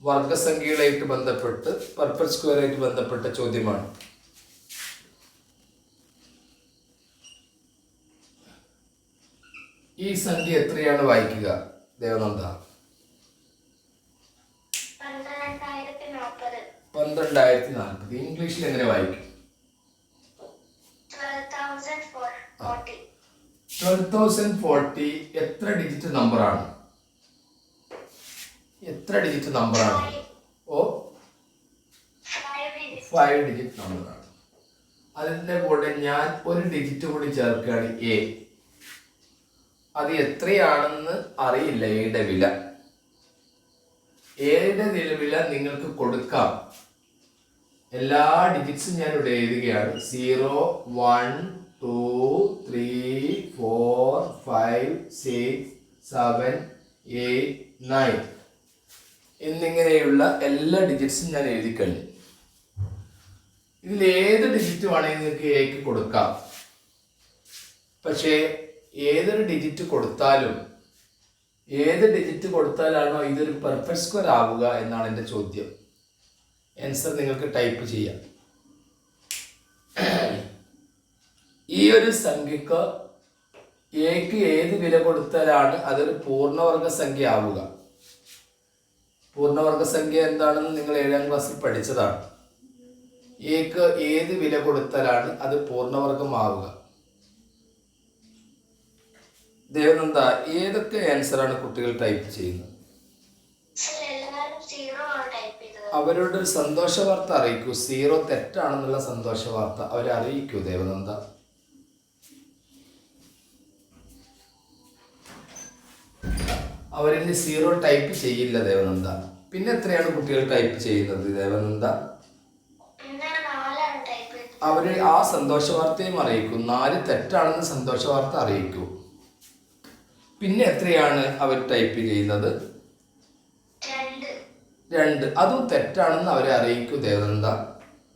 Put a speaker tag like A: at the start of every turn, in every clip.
A: വർഗസംഖ്യകളായിട്ട് ബന്ധപ്പെട്ട് പെർഫെക്റ്റ് സ്ക്വയറായിട്ട് ബന്ധപ്പെട്ട ചോദ്യമാണ്. ഈ സംഖ്യ എത്രയാണ് വായിക്കുക ദേവനന്ദ? 12,040. ഇംഗ്ലീഷിൽ എങ്ങനെ വായിക്കും? 12,040. എത്ര ഡിജിറ്റ് നമ്പറാണ്? ഓ, 5 ഡിജിറ്റ് നമ്പറാണ്. അതിൻ്റെ കൂടെ ഞാൻ ഒരു ഡിജിറ്റ് കൂടി ചേർക്കുകയാണ്, എ. അത് എത്രയാണെന്ന് അറിയില്ല. എയുടെ വില നിങ്ങൾക്ക് കൊടുക്കാം. എല്ലാ ഡിജിറ്റ്സും ഞാൻ ഇവിടെ എഴുതുകയാണ്. 0, 1, 2, 3, 4, 5, 6, 7, 8, 9 എന്നിങ്ങനെയുള്ള എല്ലാ ഡിജിറ്റ്സും ഞാൻ എഴുതി കഴിഞ്ഞു. ഇതിൽ ഏത് ഡിജിറ്റ് വേണമെങ്കിൽ നിങ്ങൾക്ക് എക്ക് കൊടുക്കാം. പക്ഷേ ഏതൊരു ഡിജിറ്റ് കൊടുത്താലാണോ ഇതൊരു പെർഫെക്റ്റ് സ്ക്വയർ ആവുക എന്നാണ് എൻ്റെ ചോദ്യം. ആൻസർ നിങ്ങൾക്ക് ടൈപ്പ് ചെയ്യാം. ഈ ഒരു സംഖ്യക്ക് എക്ക് ഏത് വില കൊടുത്താലാണ് അതൊരു പൂർണ്ണവർഗ സംഖ്യ ആവുക? പൂർണ്ണവർഗ സംഖ്യ എന്താണെന്ന് നിങ്ങൾ 7ാം ക്ലാസ്സിൽ പഠിച്ചതാണ്. എക്ക് ഏത് വില കൊടുത്താലാണ് അത് പൂർണ്ണവർഗമാവുക? ദേവനന്ദ, ഏതൊക്കെ ആൻസറാണ് കുട്ടികൾ ടൈപ്പ് ചെയ്യുന്നത്? അവരോട് ഒരു സന്തോഷ വാർത്ത അറിയിക്കൂ. 0 തെറ്റാണെന്നുള്ള സന്തോഷ വാർത്ത അവരെ അറിയിക്കൂ ദേവനന്ദ. അവരിനി 0 ടൈപ്പ് ചെയ്യില്ല ദേവനന്ദ. പിന്നെ എത്രയാണ് കുട്ടികൾ ടൈപ്പ് ചെയ്യുന്നത് ദേവനന്ദ? അവര് ആ സന്തോഷ വാർത്തയും അറിയിക്കൂ. 4 തെറ്റാണെന്ന് സന്തോഷ വാർത്ത അറിയിക്കൂ. പിന്നെ എത്രയാണ് അവർ ടൈപ്പ് ചെയ്യുന്നത്? 2. അതും തെറ്റാണെന്ന് അവരെ അറിയിക്കൂ ദേവനന്ദ.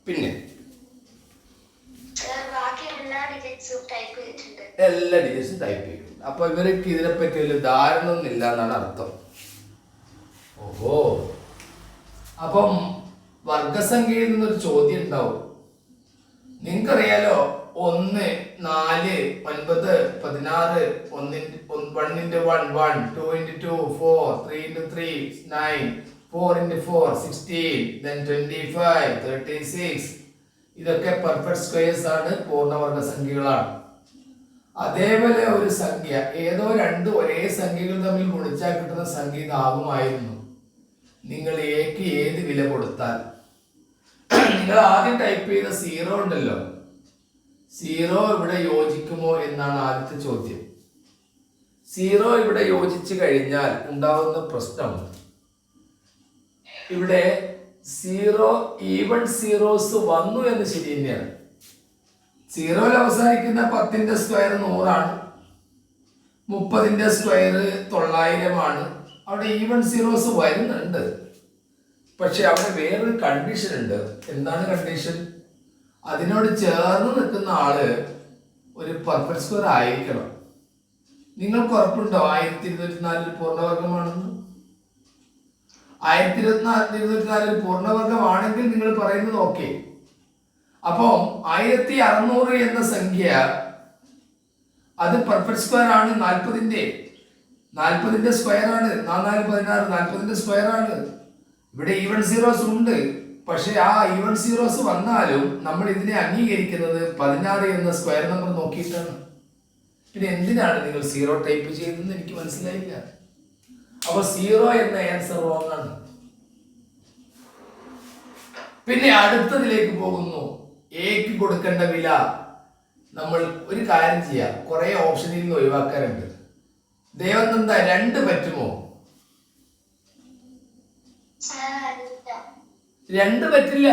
A: പിന്നെ എല്ലാ ഡിജിറ്റ്സും ടൈപ്പ് ചെയ്യും. അപ്പൊ ഇവർക്ക് ഇതിനെപ്പറ്റി വലിയ ധാരണ ഒന്നും ഇല്ല എന്നാണ് അർത്ഥം. ഓഹോ, അപ്പം വർഗസംഖ്യയിൽ നിന്നൊരു ചോദ്യം ഉണ്ടാവും. നിങ്ങൾക്കറിയാലോ, 1, 4, 9, 16, 1 × 1, 1, 2 × 2, 4, 3 × 3, 9, 4 × 4, 16, then 25, 36. ഇതൊക്കെ പെർഫെക്റ്റ് സ്ക്വയേഴ്സ് ആണ്, പൂർണ്ണവർഗ സംഖ്യകളാണ്. അതേപോലെ ഒരു സംഖ്യ ഏതോ 2 ഒരേ സംഖ്യകൾ തമ്മിൽ ഗുണിച്ചാൽ കിട്ടുന്ന സംഖ്യ ഇതാകുമായിരുന്നു നിങ്ങൾ എക്ക് ഏത് വില കൊടുത്താൽ. നിങ്ങൾ ആദ്യം ടൈപ്പ് ചെയ്ത 0 ഉണ്ടല്ലോ, 0 ഇവിടെ യോജിക്കുമോ എന്നാണ് ആദ്യത്തെ ചോദ്യം. 0 ഇവിടെ യോജിച്ചു കഴിഞ്ഞാൽ ഉണ്ടാവുന്ന പ്രശ്നം, ഇവിടെ 0 ഈവൺ സീറോസ് വന്നു എന്ന് ശരി തന്നെയാണ്. 0 അവസാനിക്കുന്ന 10ന്റെ സ്ക്വയർ 100 ആണ്, 30ന്റെ സ്ക്വയർ 900 ആണ്. അവിടെ ഈവൺ സീറോസ് വരുന്നുണ്ട്. പക്ഷെ അവിടെ വേറൊരു കണ്ടീഷൻ ഉണ്ട്. എന്താണ് കണ്ടീഷൻ? അതിനോട് ചേർന്ന് നിൽക്കുന്ന ആള് ഒരു പെർഫെക്റ്റ് സ്ക്വയർ ആയിരിക്കണം. നിങ്ങൾക്ക് ഉറപ്പുണ്ടോ 1224 പൂർണ്ണവർഗമാണെന്ന്? 1224 പൂർണ്ണവർഗമാണെങ്കിൽ നിങ്ങൾ പറയുന്നത് ഓക്കെ. അപ്പോ 1600 എന്ന സംഖ്യ അത് പെർഫെക്റ്റ് സ്ക്വയർ ആണ്. 40ന്റെ സ്ക്വയർ ആണ്. 4 16, 40ന്റെ സ്ക്വയർ ആണ്. ഇവിടെ ഈവൺ സീറോസ് ഉണ്ട്. പക്ഷെ ആ ഈവൺ സീറോസ് വന്നാലും നമ്മൾ ഇതിനെ അംഗീകരിക്കുന്നത് 16 എന്ന സ്ക്വയർ നമ്പർ നോക്കിയിട്ടാണ്. പിന്നെ എന്തിനാണ് നിങ്ങൾ 0 ടൈപ്പ് ചെയ്തതെന്ന് എനിക്ക് മനസ്സിലായില്ല. അപ്പൊ 0 എന്ന ആൻസർ റോങ് ആണ്. പിന്നെ അടുത്തതിലേക്ക് പോകുന്നു. എക്ക് കൊടുക്കേണ്ട വില നമ്മൾ ഒരു കാര്യം ചെയ്യാം, കുറെ ഓപ്ഷനിൽ നിന്ന് ഒഴിവാക്കാറുണ്ട്. ദേവനന്ദ 2 പറ്റുമോ? 2 പറ്റില്ല.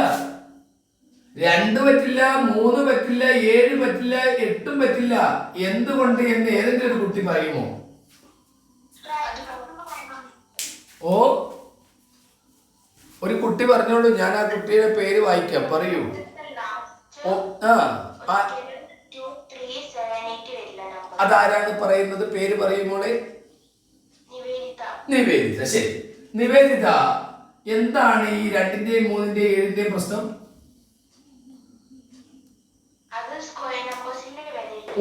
A: 2 പറ്റില്ല, 3 പറ്റില്ല, 7 പറ്റില്ല, 8 പറ്റില്ല. എന്തുകൊണ്ട് എന്ന് ഏതെങ്കിലും ഒരു കുട്ടി പറയുമോ? ഓ, ഒരു കുട്ടി പറഞ്ഞോളൂ, ഞാൻ ആ കുട്ടിയുടെ പേര് വായിക്കാം. പറയൂ. അതാരാണ് പറയുന്നത്? പേര് പറയുമോളെ. നിവേദിത. ശരി, നിവേദിത, എന്താണ് ഈ 2ന്റെയും 3ന്റെയും 7ന്റെയും പ്രശ്നം?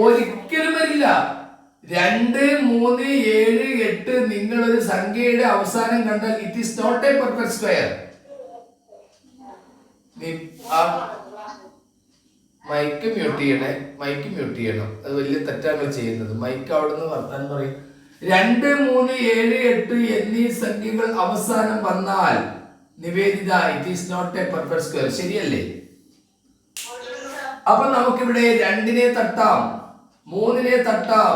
A: ഒരിക്കലും വരില്ല. 2, 3, 7, 8 നിങ്ങളൊരു സംഖ്യയുടെ അവസാനം കണ്ടാൽ it is not a perfect square. Mic mute ചെയ്യണം. അത് വലിയ തെറ്റാണ് ചെയ്യുന്നത്. മൈക്ക് അവിടെ നിന്ന് വർത്താനം പറയും. 2, 3, 7, 8 എന്നീ സംഖ്യകൾ അവസാനം വന്നാൽ Nivedita it is not a perfect square. ശരിയല്ലേ? അപ്പൊ നമുക്കിവിടെ 2നെ തട്ടാം, 3നെ തട്ടാം,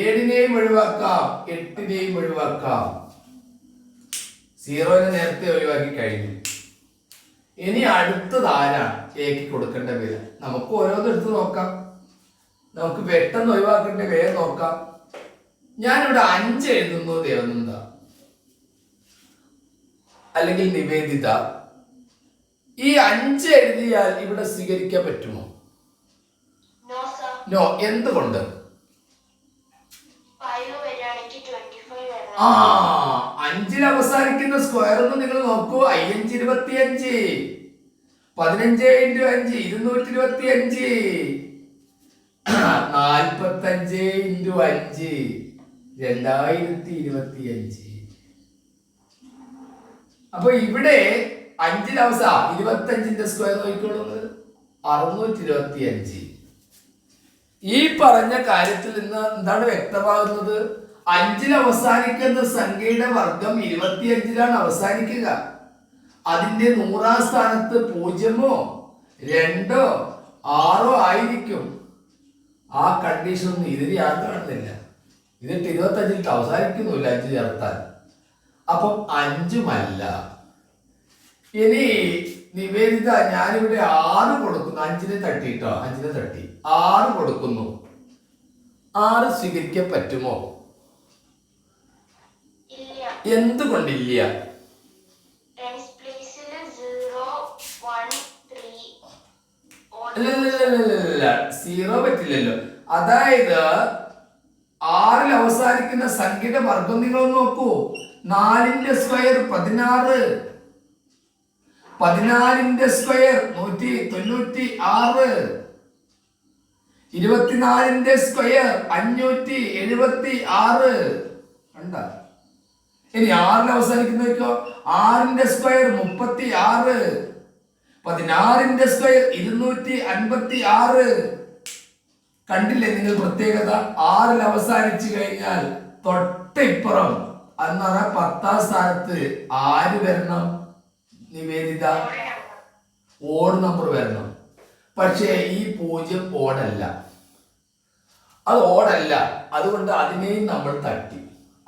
A: 7നെയും ഒഴിവാക്കാം, 8നെയും ഒഴിവാക്കാം. 0നെ നേരത്തെ ഒഴിവാക്കി കഴിഞ്ഞു. ഇനി അടുത്തത് ആരാണ് എക്ക് കൊടുക്കേണ്ട വില? നമുക്ക് ഓരോന്നും എടുത്ത് നോക്കാം. നമുക്ക് പെട്ടെന്ന് ഒഴിവാക്കേണ്ട വേഗം നോക്കാം. ഞാനിവിടെ 5 എഴുതുന്നു ദേവനന്ദ അല്ലെങ്കിൽ നിവേദിത. ഈ 5 എഴുതിയാൽ ഇവിടെ സ്വീകരിക്കാൻ പറ്റുമോ? നോ. എന്തുകൊണ്ട്? 5ൽ അവസാനിക്കുന്ന സ്ക്വയർ ഒന്ന് നിങ്ങൾ നോക്കൂ. 5 × 25, 15 × 5 225, 45 × 5 2025. അപ്പൊ ഇവിടെ 5ൽ അവസാനം 25ന്റെ സ്ക്വയർ നോക്കിക്കോളുന്നത് 625. ഈ പറഞ്ഞ കാര്യത്തിൽ നിന്ന് എന്താണ് വ്യക്തമാകുന്നത്? 5ൽ അവസാനിക്കുന്ന സംഖ്യയുടെ വർഗം 25ലാണ് അവസാനിക്കുക. അതിന്റെ 100ാം സ്ഥാനത്ത് 0, 2, 6 ആയിരിക്കും. ആ കണ്ടീഷൻ ഒന്നും ഇതിൽ ഞാൻ കാണുന്നില്ല. ഇതിട്ട് 25ൽ അവസാനിക്കുന്നില്ല 5 ചേർത്താൽ. അപ്പം 5ഉമല്ല. ഇനി നിവേദിത ഞാനിവിടെ 6 കൊടുക്കുന്നു. 5നെ തട്ടിട്ടോ, 5നെ തട്ടി 6 കൊടുക്കുന്നു. 6 സ്വീകരിക്കാൻ പറ്റുമോ? എന്തുകൊണ്ടില്ല? 0 പറ്റില്ലല്ലോ. അതായത് 6ൽ അവസാനിക്കുന്ന സംഖ്യയുടെ വർഗം നിങ്ങൾ നോക്കൂ. 4ന്റെ സ്ക്വയർ 16, 14ന്റെ സ്ക്വയർ 196, 24ന്റെ സ്ക്വയർ 576. കണ്ടോ? ഇനി 6ൽ അവസാനിക്കുന്നോ? 6ന്റെ സ്ക്വയർ 36, 16ന്റെ സ്ക്വയർ 256. കണ്ടില്ലേ നിങ്ങൾ പ്രത്യേകത? 6ൽ അവസാനിച്ചു കഴിഞ്ഞാൽ തൊട്ടിപ്പുറം എന്ന് പറഞ്ഞാൽ 10ാം സ്ഥാനത്ത് ആര് വരണം? നിവേദിത ഓഡ് നമ്പർ വരണം. പക്ഷേ ഈ 0 ഓടല്ല, അത് ഓടല്ല. അതുകൊണ്ട് അതിനെയും നമ്മൾ തട്ടി.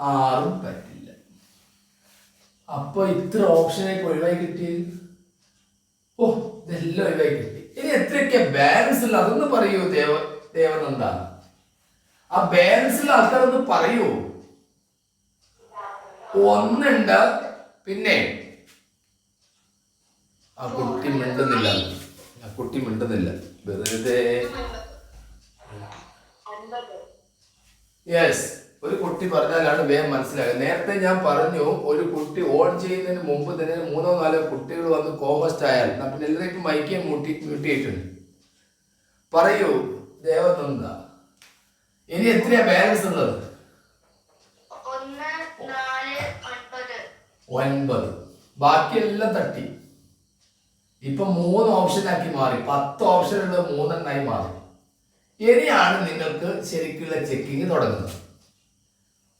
A: 6ഉം പറ്റില്ല. അപ്പൊ ഇത്ര ഓപ്ഷനെ ഒഴിവായി കിട്ടി. ഓ, ഇതെല്ലാം ഒഴിവായി കിട്ടി. ഇനി എത്രയൊക്കെ ബാലൻസ് ഉള്ള അതൊന്ന് പറയൂ ദേവനന്ദ. ആ ബാലൻസ് ഉള്ള ആൾക്കാരൊന്ന് പറയൂ. 1 ഉണ്ട്. പിന്നെ ആ കുട്ടി മിണ്ടുന്നില്ല വെറുതെ. യെസ്, ഒരു കുട്ടി പറഞ്ഞാലാണ് വേഗം മനസ്സിലാകുക. നേരത്തെ ഞാൻ പറഞ്ഞു, ഒരു കുട്ടി ഓൺ ചെയ്യുന്നതിന് മുമ്പ് തന്നെ 3 4 കുട്ടികൾ വന്ന് കോമസ്റ്റ് ആയാൽ പിന്നെ എല്ലാവരും മൈക്കെ മ്യൂട്ടിയിട്ടുണ്ട്. പറയൂ ദേവനന്ദ, ഇനി എത്രയാ ബാലൻസ് ഉള്ളത്? 9. ബാക്കിയെല്ലാം തട്ടി. ഇപ്പൊ 3 ഓപ്ഷനാക്കി മാറി. 10 ഓപ്ഷൻ ഉള്ളത് 3 മാറി. ഇനിയാണ് നിങ്ങൾക്ക് ശരിക്കുള്ള ചെക്കിങ് തുടങ്ങുന്നത്.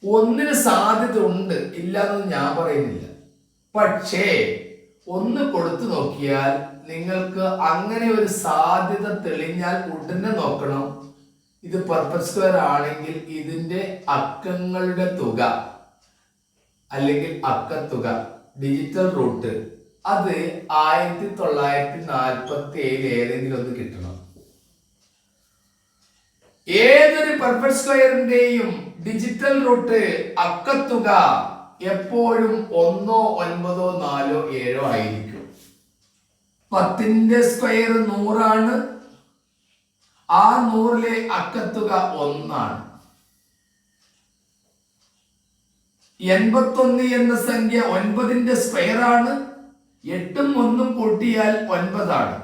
A: 1ന് സാധ്യത ഉണ്ട്, ഇല്ലാന്നൊന്നും ഞാൻ പറയുന്നില്ല. പക്ഷേ 1 കൊടുത്തു നോക്കിയാൽ നിങ്ങൾക്ക് അങ്ങനെ ഒരു സാധ്യത തെളിഞ്ഞാൽ ഉടനെ നോക്കണം. ഇത് പെർഫെക്റ്റ് സ്ക്വയർ ആണെങ്കിൽ ഇതിന്റെ അക്കങ്ങളുടെ തുക അല്ലെങ്കിൽ അക്കത്തുക ഡിജിറ്റൽ റൂട്ട് അത് 1947 ഏതെങ്കിലും ഒന്ന് കിട്ടണം. ഏതൊരു പെർഫെക്റ്റ് സ്ക്വയറിന്റെയും ഡിജിറ്റൽ റൂട്ട് അക്കത്തുക എപ്പോഴും 1, 9, 4, 7 ആയിരിക്കും. 10ന്റെ സ്ക്വയർ 100 ആണ്. ആ 100ലെ അക്കത്തുക 1 ആണ്. 81 എന്ന സംഖ്യ 9ന്റെ സ്ക്വയർ ആണ്. 8ഉം 1ഉം കൂട്ടിയാൽ 9 ആണ്.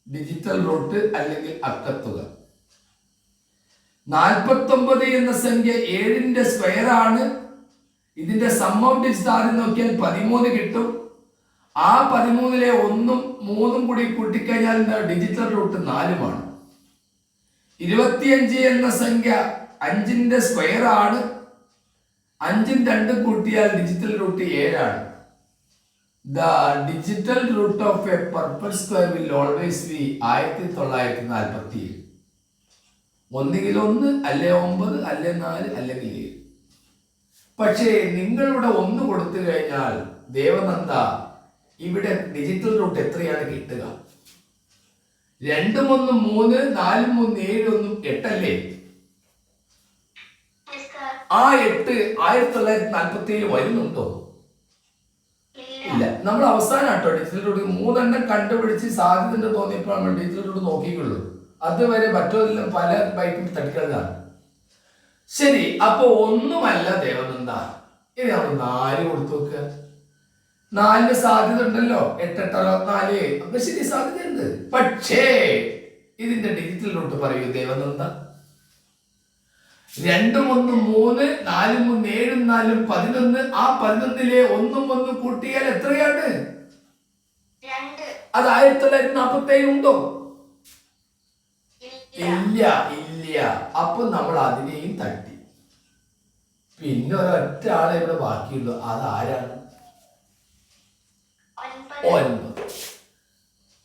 A: ഡിജിറ്റൽ റൂട്ട് അല്ലെങ്കിൽ അക്കത്തുക. 49 എന്ന സംഖ്യ 7ന്റെ സ്ക്വയർ ആണ്. ഇതിന്റെ സം ഓഫ് ഡിജിറ്റ്സ് ആദ്യം നോക്കിയാൽ 13 കിട്ടും. ആ 13ലെ 1ഉം 3ഉം കൂടി കൂട്ടിക്കഴിഞ്ഞാൽ ഡിജിറ്റൽ റൂട്ട് 4ഉമാണ്. 25 എന്ന സംഖ്യ 5ന്റെ സ്ക്വയർ ആണ്. 5ഉം 2ഉം കൂട്ടിയാൽ ഡിജിറ്റൽ റൂട്ട് 7 ആണ്. The digital root of a purple square will always be 1947. ഒന്നുകിൽ 1, അല്ലെ 9, അല്ലെ 4, അല്ലെങ്കിൽ 7. പക്ഷേ നിങ്ങളിവിടെ 1 കൊടുത്തു കഴിഞ്ഞാൽ ദേവനന്ദ ഇവിടെ ഡിജിറ്റൽ റൂട്ട് എത്രയാണ് കിട്ടുക? 2ഉം 1ഉം 3, 4ഉം 3, 7 1 8 അല്ലേ? ആ 8 1947 വരുന്നുണ്ടോ? ഇല്ല. നമ്മൾ അവസാനം കേട്ടോ ഡിജിറ്റൽ റൂട്ട് 3 കണ്ടുപിടിച്ച് സാധ്യത തോന്നിയപ്പോൾ നമ്മൾ ഡിജിറ്റൽ റൂട്ട് നോക്കിയുള്ളൂ. അതുവരെ മറ്റൊരെല്ലാം പല ബൈക്കും തട്ടിക്കളഞ്ഞാണ്. ശരി, അപ്പൊ ഒന്നുമല്ല ദേവനന്ദ. ഇനി നമ്മൾ 4 കൊടുത്തു നോക്കുക. 4ന് സാധ്യത ഉണ്ടല്ലോ. 8 8 4. അപ്പൊ ശരി, സാധ്യതയുണ്ട്. പക്ഷേ ഇതിന്റെ ഡിജിറ്റൽ റൂട്ട് പറയൂ ദേവനന്ദ. 2ഉം 1ഉം 3, 4ഉം 3, 7ഉം 4ഉം 11. ആ 11ലെ 1ഉം 1ഉം കൂട്ടിയാൽ എത്രയാണ്? അത് 1947 ഉണ്ടോ? ഇല്ല, ഇല്ല. അപ്പൊ നമ്മൾ അതിനെയും തട്ടി. പിന്നെ ഒരൊറ്റ ആളെ ഇവിടെ ബാക്കിയുള്ളൂ. അത് ആരാണ്?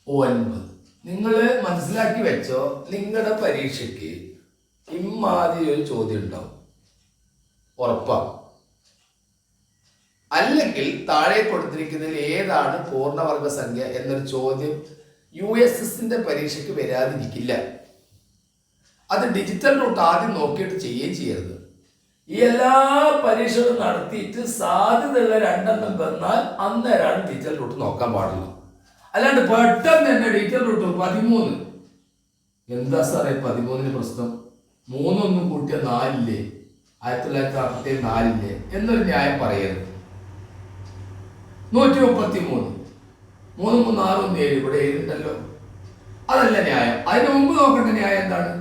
A: 9. നിങ്ങൾ മനസ്സിലാക്കി വെച്ചോ. നിങ്ങളുടെ പരീക്ഷയ്ക്ക് ഇമ്മാതിരി ഒരു ചോദ്യം ഉണ്ടാവും, ഉറപ്പാണ്. അല്ലെങ്കിൽ താഴെ കൊടുത്തിരിക്കുന്നതിൽ ഏതാണ് പൂർണ്ണവർഗ സംഖ്യ എന്നൊരു ചോദ്യം USSന്റെ പരീക്ഷയ്ക്ക് വരാതിരിക്കില്ല. അത് ഡിജിറ്റൽ റൂട്ട് ആദ്യം നോക്കിയിട്ട് ചെയ്യുകയും ചെയ്യരുത്. ഈ എല്ലാ പരീക്ഷകളും നടത്തിയിട്ട് സാധ്യതയുള്ള 2 വന്നാൽ അന്നേരമാണ് ഡിജിറ്റൽ റൂട്ട് നോക്കാൻ പാടുള്ളൂ. അല്ലാണ്ട് പെട്ടെന്ന് തന്നെ ഡിജിറ്റൽ റൂട്ട് 13. എന്താ സാറേ 13ന് പ്രശ്നം? 3 1 കൂട്ടിയ 4 ഇല്ലേ? 1947 4 ഇല്ലേ എന്നൊരു ന്യായം പറയരുത്. 133. 3 3 6 7 ഇവിടെ 7 ഉണ്ടല്ലോ. അതല്ല ന്യായം. അതിന് മുമ്പ് നോക്കേണ്ട ന്യായം എന്താണ്?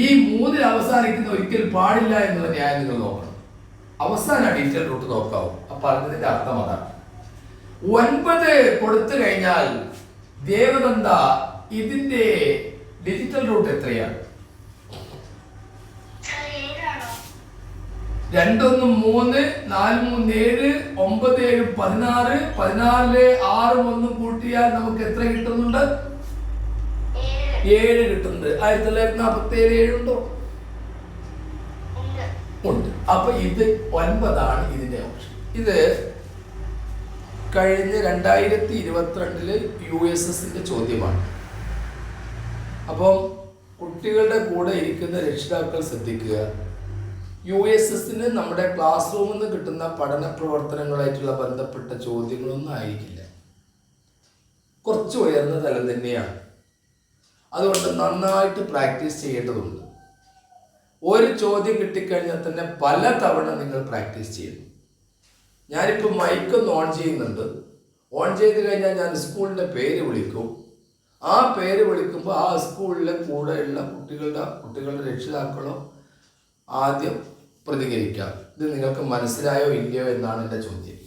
A: ഈ 3ൽ അവസാനിക്കുന്ന ഒരിക്കലും പാടില്ല എന്നുള്ള ന്യായം നിങ്ങൾ നോക്കണം. അവസാന ഡിജിറ്റൽ റൂട്ട് നോക്കാവും. അപ്പൊ പറഞ്ഞതിന്റെ അർത്ഥം അതാണ്. 9 കൊടുത്തു കഴിഞ്ഞാൽ ദേവനന്ദ ഇതിന്റെ ഡിജിറ്റൽ റൂട്ട് എത്രയാണ്? 2 1 3, 4 3 7, 9 7 16. 16ലെ 6ഉം 1ഉം കൂട്ടിയാൽ നമുക്ക് എത്ര കിട്ടുന്നുണ്ട്? 7 കിട്ടുന്നുണ്ട്. 1947 7 ഉണ്ടോ? ഉണ്ട്. അപ്പൊ ഇത് 9ആണ് ഇതിന്റെ ഓപ്ഷൻ. ഇത് കഴിഞ്ഞ 2022 USSന്റെ ചോദ്യമാണ്. അപ്പം കുട്ടികളുടെ കൂടെ ഇരിക്കുന്ന രക്ഷിതാക്കൾ ശ്രദ്ധിക്കുക. USSന് നമ്മുടെ ക്ലാസ് റൂമിൽ നിന്ന് കിട്ടുന്ന പഠന പ്രവർത്തനങ്ങളായിട്ടുള്ള ബന്ധപ്പെട്ട ചോദ്യങ്ങളൊന്നും ആയിരിക്കില്ല. കുറച്ച് ഉയർന്ന തലം തന്നെയാണ്. അതുകൊണ്ട് നന്നായിട്ട് പ്രാക്ടീസ് ചെയ്യേണ്ടതുണ്ട്. ഒരു ചോദ്യം കിട്ടിക്കഴിഞ്ഞാൽ തന്നെ പല തവണ നിങ്ങൾ പ്രാക്ടീസ് ചെയ്യണം. ഞാനിപ്പോൾ മൈക്കൊന്ന് ഓൺ ചെയ്യുന്നുണ്ട്. ഓൺ ചെയ്ത് കഴിഞ്ഞാൽ ഞാൻ സ്കൂളിൻ്റെ പേര് വിളിക്കും. ആ പേര് വിളിക്കുമ്പോൾ ആ സ്കൂളിലെ കൂടെയുള്ള കുട്ടികളുടെ രക്ഷിതാക്കളോ ആദ്യം പ്രതികരിക്കാം. ഇത് നിങ്ങൾക്ക് മനസ്സിലായോ ഇല്ലയോ എന്നാണ് എൻ്റെ ചോദ്യം.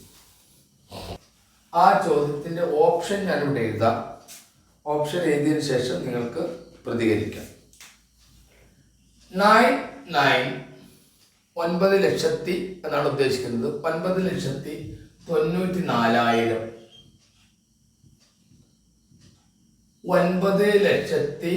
A: ആ ചോദ്യത്തിൻ്റെ ഓപ്ഷൻ ഞാനിവിടെ എഴുതാം. ഓപ്ഷൻ എഴുതിയതിനു ശേഷം നിങ്ങൾക്ക് പ്രതികരിക്കാം. 9 ലക്ഷത്തി എന്നാണ് ഉദ്ദേശിക്കുന്നത്. 9,94,000. 9,94,004.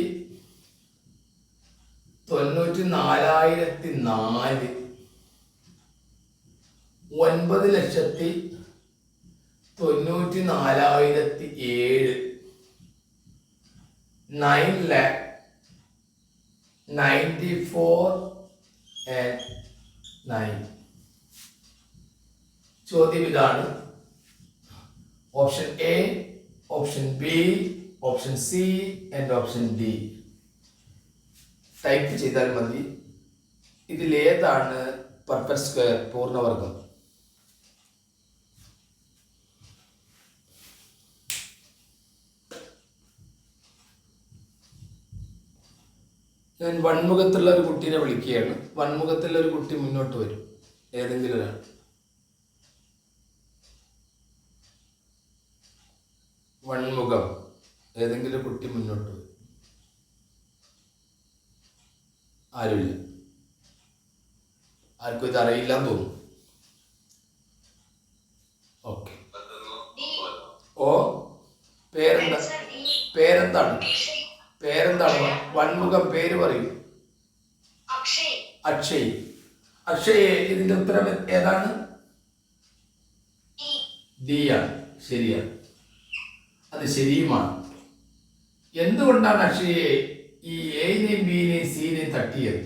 A: 9,94,007. 9,94,9. ചോദ്യം ഇതാണ്. Option A, option B, option C and option D type ചെയ്താൽ മതി. ഇതിലേതാണ് പെർഫെക്റ്റ് സ്ക്വയർ പൂർണ്ണവർഗം. ഞാൻ വൺമുഖത്തുള്ള ഒരു കുട്ടീനെ വിളിക്കുകയാണ്. വൺമുഖത്തുള്ള ഒരു കുട്ടി മുന്നോട്ട് വരും, ഏതെങ്കിലും ഒരാൾ. വൺമുഖം, ഏതെങ്കിലും കുട്ടി മുന്നോട്ട് വരും. ആരുമില്ല. ആർക്കും ഇത് അറിയില്ലാന്ന് തോന്നുന്നു. ഓക്കെ. ഓ, പേരെന്താണ്? വൺമുഖം, പേര് പറയൂ. അക്ഷയ്. അക്ഷയ്, ഇതിന്റെ ഉത്തരം ഏതാണ്? ഡി ആണ്. ശരിയാണ്, അത് ശരിയുമാണ്. എന്തുകൊണ്ടാണ് അക്ഷയെ ഈ എനെയും ബിനെയും സിനെയും തട്ടിയത്?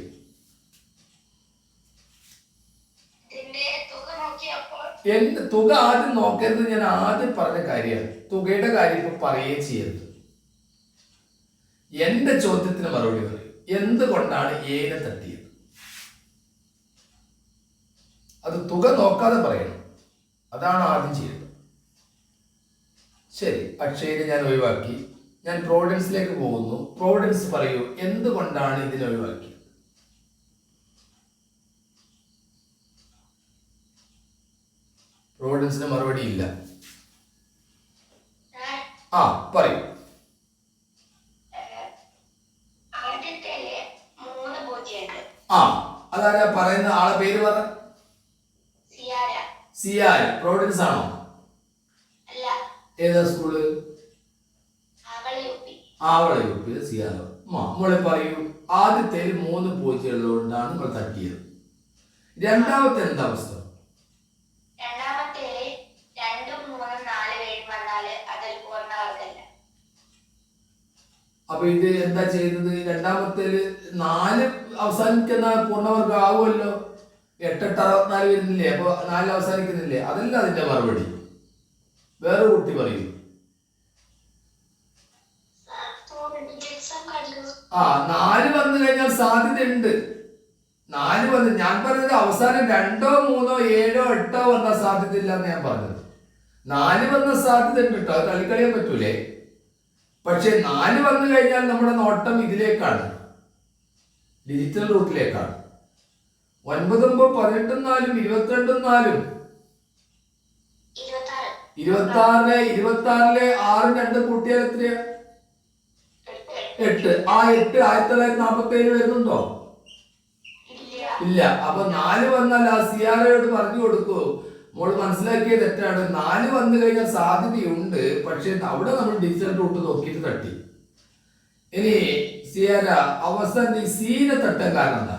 A: എന്ത് തുക ആദ്യം നോക്കരുത്. ഞാൻ ആദ്യം പറഞ്ഞ കാര്യമാണ്. തുകയുടെ കാര്യം ഇപ്പൊ പറയുകയും ചെയ്യരുത്. എന്റെ ചോദ്യത്തിന് മറുപടി പറയും. എന്തുകൊണ്ടാണ് എനെ തട്ടിയത്? അത് തുക നോക്കാതെ പറയണം. അതാണ് ആദ്യം ചെയ്യേണ്ടത്. ശരി, അക്ഷയനെ ഞാൻ ഒഴിവാക്കി. ഞാൻ പ്രോവിഡൻസിലേക്ക് പോകുന്നു. പ്രോവിഡൻസ് പറയൂ, എന്തുകൊണ്ടാണ് ഇതിനെ ഒഴിവാക്കിയത്? പ്രോവിഡൻസിന് മറുപടി ഇല്ല. ആ, പറയൂ. ആ, അതാരാ പറയുന്ന ആളെ പേര് പറ. സിയാര. പ്രോവിഡൻസ് ആണോ? ഏതാ school? Avala U P. Ciara. മോളെ പറയൂ, ആദ്യത്തെ 3 പൂജ്യമുള്ളതുകൊണ്ടാണ് നമ്മൾ തട്ടിയത്. രണ്ടാമത്തെ എന്താ അവസ്ഥ? അപ്പൊ ഇത് എന്താ ചെയ്തത്? രണ്ടാമത്തെ 4 അവസാനിക്കുന്ന പൂർണ്ണവർഗം ആവുമല്ലോ. 8 8 64 വരുന്നില്ലേ? അപ്പൊ 4 അവസാനിക്കുന്നില്ലേ? അതല്ല അതിന്റെ മറുപടി. വേറെ കുട്ടി പറയൂ. ആ, 4 വന്നു കഴിഞ്ഞാൽ സാധ്യതയുണ്ട്. 4 വന്ന്, ഞാൻ പറഞ്ഞത് അവസാനം 2 3 7 8 വന്ന സാധ്യത ഇല്ലെന്ന് ഞാൻ പറഞ്ഞത്. 4 വന്ന സാധ്യത ഉണ്ട് കേട്ടോ, അത് കളിക്കളിയാൻ പറ്റൂലേ. പക്ഷെ 4 വന്നു കഴിഞ്ഞാൽ നമ്മുടെ നോട്ടം ഇതിലേക്കാണ്, ഡിജിറ്റൽ റൂട്ടിലേക്കാണ്. 9 9 18 4 22 4 26 26 6 2 കൂട്ടിയാൽ എത്രയാ? 8. ആ 8 1947 വരുന്നുണ്ടോ? ഇല്ല. അപ്പൊ 4 വന്നാൽ ആ സിയാറയോട് പറഞ്ഞു കൊടുക്കൂ, മോള് മനസ്സിലാക്കിയ തെറ്റാണ്. 4 വന്നു കഴിഞ്ഞാൽ സാധ്യതയുണ്ട്, പക്ഷെ അവിടെ നമ്മൾ ഡിജിറ്റൽ റൂട്ട് നോക്കിയിട്ട് തട്ടി. ഇനി സിയാര, അവസാനം ഈ സീനെ തട്ടാൻ കാരണം എന്താ?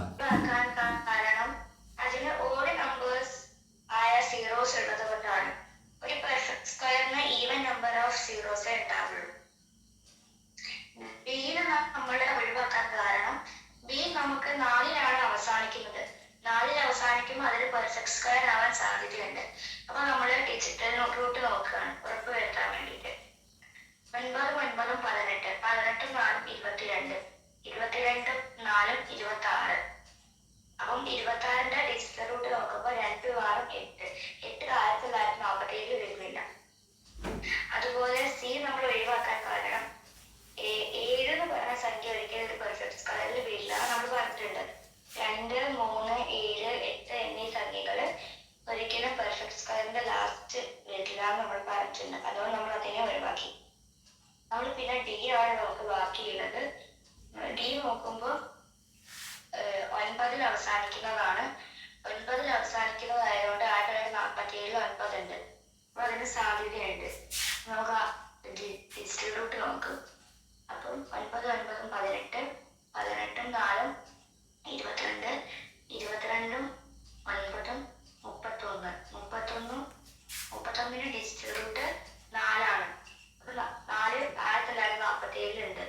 B: അവസാനിക്കുമ്പോൾ അതിൽ പെർഫെക്റ്റ് സ്ക്വയർ ആവാൻ സാധ്യതയുണ്ട്. അപ്പൊ നമ്മൾ ഡിജിറ്റൽ റൂട്ട് നോക്കുകയാണ് ഉറപ്പ് വരുത്താൻ വേണ്ടിയിട്ട്. 9 9 18 18 4 22 22 4 26. അപ്പം 26ന്റെ ഡിജിറ്റൽ റൂട്ട് നോക്കുമ്പോൾ 2 6 8 1947 വരുന്നില്ല. അതുപോലെ സി നമ്മൾ ഒഴിവാക്കാൻ കാരണം 7 എന്ന് പറയുന്ന സംഖ്യ ഒരിക്കലും ഒരു പെർഫെക്റ്റ് സ്ക്വയറിൽ വരില്ല നമ്മൾ പറഞ്ഞിട്ടുണ്ട്. 2 3 7 8 എന്നീ സംഖ്യകള് ഒരിക്കലും പെർഫെക്റ്റ് സ്ക്വയറിന്റെ ലാസ്റ്റ് വരില്ല എന്ന് നമ്മൾ പറഞ്ഞിട്ടുണ്ട്. അതുകൊണ്ട് നമ്മൾ അതിനെ ഒഴിവാക്കി. നമ്മൾ പിന്നെ ഡി ആണ് നമുക്ക് ബാക്കിയുള്ളത്. ഡി നോക്കുമ്പോൾ 9 അവസാനിക്കുന്നതാണ്. 9 അവസാനിക്കുന്നതായതുകൊണ്ട് 1947 9 ഉണ്ട്. അപ്പൊ അതിന് സാധ്യതയുണ്ട്. നമുക്ക് ഡിജിറ്റൽ റൂട്ട് നോക്കും. അപ്പം 9 9 18 18 4 22 22 9 31 31 ഡിജിറ്റൽ റൂട്ട് 4 ആണ്. അപ്പൊ 4 1947 ഉണ്ട്.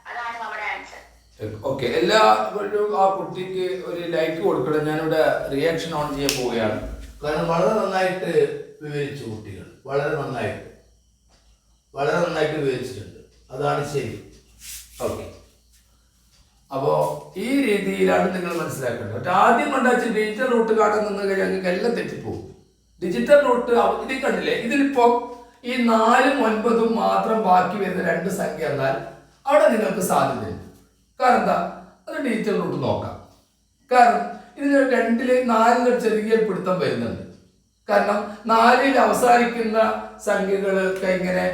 B: അതാണ് നമ്മുടെ ആൻസർ.
A: ഓക്കെ, എല്ലാവരും ആ കുട്ടിക്ക് ഒരു ലൈക്ക് കൊടുക്കണം. ഞാനിവിടെ റിയാക്ഷൻ ഓൺ ചെയ്യാൻ പോവുകയാണ്. കാരണം വളരെ നന്നായിട്ട് വിവരിച്ചു കുട്ടികൾ, വളരെ നന്നായിട്ട് വിവരിച്ചിട്ടുണ്ട്. അതാണ് ശരി. ഓക്കെ, അപ്പോൾ ഈ രീതിയിൽ രീതിയിലാണ് നിങ്ങൾ മനസ്സിലാക്കേണ്ടത്. പക്ഷെ ആദ്യം കണ്ടാച്ച് ഡിജിറ്റൽ റൂട്ട് കാണാൻ നിന്ന് കഴിഞ്ഞാൽ ഞങ്ങൾക്ക് എല്ലാം തെറ്റിപ്പോകും. ഡിജിറ്റൽ റൂട്ട് ഇത് കണ്ടില്ലേ, ഇതിലിപ്പോ ഈ 4ഉം 9ഉം മാത്രം ബാക്കി വരുന്ന 2 സംഖ്യ എന്നാൽ അവിടെ നിങ്ങൾക്ക് സാധ്യതയുണ്ട്. കാരണം എന്താ, അത് ഡിജിറ്റൽ റൂട്ട് നോക്കാം. കാരണം ഇതിൽ 2ല് 4ല് ചെറിയ പിടുത്തം വരുന്നുണ്ട്. കാരണം 4ൽ അവസാനിക്കുന്ന സംഖ്യകളൊക്കെ ഇങ്ങനെ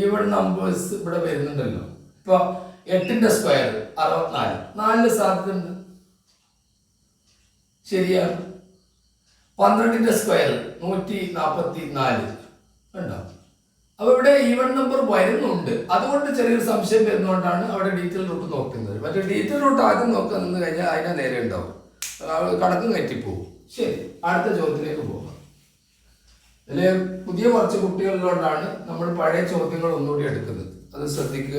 A: ഈവൺ നമ്പേഴ്സ് ഇവിടെ വരുന്നുണ്ടല്ലോ. ഇപ്പൊ 8ന്റെ സ്ക്വയർ 64, 4ല് സാധ്യത ഉണ്ട്, ശരിയാണ്. 12ന്റെ സ്ക്വയർ 144 ഉണ്ടോ. അപ്പൊ ഇവിടെ ഈവൺ നമ്പർ വരുന്നുണ്ട്. അതുകൊണ്ട് ചെറിയൊരു സംശയം വരുന്നതുകൊണ്ടാണ് അവിടെ ഡീറ്റെയിൽ റൂട്ട് നോക്കുന്നത്. മറ്റേ ഡീറ്റെയിൽ റൂട്ട് ആദ്യം നോക്കാൻ നിന്ന് കഴിഞ്ഞാൽ അതിനെ നേരെ ഉണ്ടാവും, കണക്ക് കയറ്റിപ്പോകും. ശരി, അടുത്ത ചോദ്യത്തിലേക്ക് പോകാം. ഇതില് പുതിയ കുറച്ച് കുട്ടികളിലോട്ടാണ് നമ്മൾ പഴയ ചോദ്യങ്ങൾ ഒന്നുകൂടി എടുക്കുന്നത്. അത് ശ്രദ്ധിക്കുക.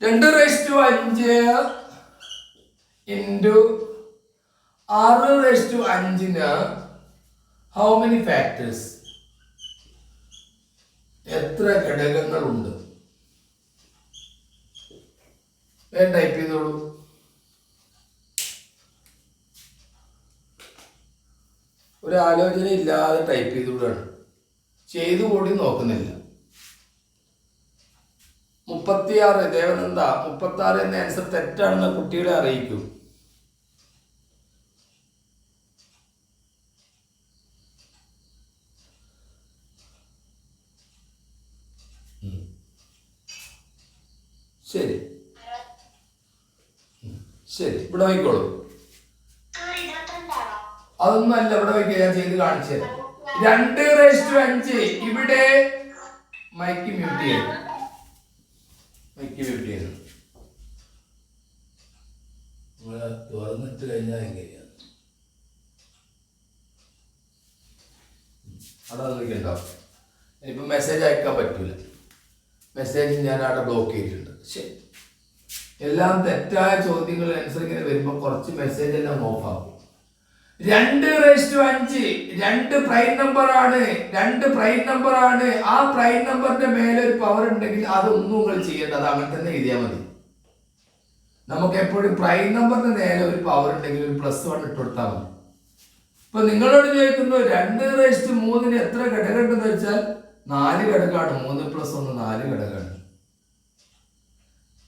A: 2/5 ഇൻറ്റു 6/5 ഹൗ മെനി ഫാക്ടേഴ്സ്? എത്ര ഘടകങ്ങളുണ്ട്? ടൈപ്പ് ചെയ്തോളൂ. ഒരു ആലോചന ഇല്ലാതെ ടൈപ്പ് ചെയ്തുകൂടാണ്, ചെയ്തു കൂടി നോക്കുന്നില്ല. 36 ദേവനന്ദ 36 എന്ന ആൻസർ തെറ്റാണെന്ന് കുട്ടികളെ അറിയിക്കൂ. ശരി ശരി, ഇവിടെ വയ്ക്കോളൂ. അതൊന്നും അല്ല, ഇവിടെ വയ്ക്കുക, ഞാൻ ചെയ്ത് കാണിച്ചു തരാം. 2/5 ഇവിടെ മൈക്ക് മ്യൂട്ട് ചെയ്യണം, മൈക്ക് മ്യൂട്ട് ചെയ്യണം. തുറന്നിട്ട് കഴിഞ്ഞാൽ എങ്ങനെയാണ് അവിടെ നോക്കിയിട്ടുണ്ടാവും. ഇനിയിപ്പോൾ മെസ്സേജ് അയക്കാൻ പറ്റൂല, മെസ്സേജ് ഞാൻ അവിടെ ബ്ലോക്ക് ചെയ്തിട്ടുണ്ട്. ശരി, എല്ലാം തെറ്റായ ചോദ്യങ്ങൾ ആൻസർ ഇങ്ങനെ വരുമ്പോൾ കുറച്ച് മെസ്സേജ് എല്ലാം ഓഫ് ആകും. 2/5 2 പ്രൈം നമ്പർ ആണ്, 2 പ്രൈം നമ്പർ ആണ്. ആ പ്രൈം നമ്പറിന്റെ മേലെ ഒരു പവർ ഉണ്ടെങ്കിൽ അതൊന്നും നിങ്ങൾ ചെയ്യേണ്ട, അത് അങ്ങനെ തന്നെ എഴുതിയാൽ മതി. നമുക്ക് എപ്പോഴും പ്രൈം നമ്പറിന്റെ നേരെ ഒരു പവർ ഉണ്ടെങ്കിൽ ഒരു +1 ഇട്ട് കൊടുത്താൽ മതി. ഇപ്പൊ നിങ്ങളോട് ചോദിക്കുന്നു 2/3 എത്ര ഘടകം ഉണ്ടെന്ന് വെച്ചാൽ 4 ഘടകമാണ്. 3 + 1 4 ഘടകമാണ്.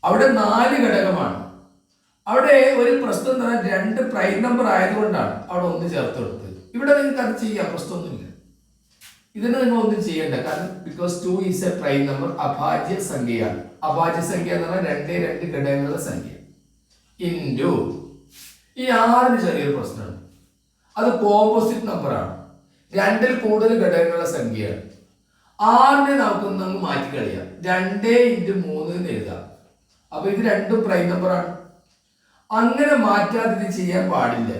A: അവിടെ 4 ഘടകമാണ്. അവിടെ ഒരു പ്രശ്നം എന്ന് പറഞ്ഞാൽ 2 പ്രൈം നമ്പർ ആയതുകൊണ്ടാണ് അവിടെ 1 ചേർത്ത് കൊടുത്തത്. ഇവിടെ നിങ്ങൾക്ക് അത് ചെയ്യാം, പ്രശ്നമൊന്നുമില്ല. ഇതിന് നിങ്ങൾ ഒന്നും ചെയ്യേണ്ട, കാരണം because 2 is a prime number, അഭാജ്യ സംഖ്യയാണ്. അഭാജ്യ സംഖ്യ എന്ന് പറഞ്ഞാൽ 2 ഘടകങ്ങളുടെ സംഖ്യ ഇൻറ്റു ഈ 6ന് ചെറിയൊരു പ്രശ്നമാണ്, അത് കോമ്പോസിറ്റ് നമ്പറാണ്, 2ൽ കൂടുതൽ ഘടകങ്ങളുടെ സംഖ്യയാണ്. 6നെ നമുക്കൊന്ന് അങ്ങ് മാറ്റി കളയാം, 2 × 3 എന്ന് എഴുതാം. അപ്പൊ ഇത് 2 പ്രൈം നമ്പറാണ്. അങ്ങനെ മാറ്റാതെ ഇത് ചെയ്യാൻ പാടില്ല.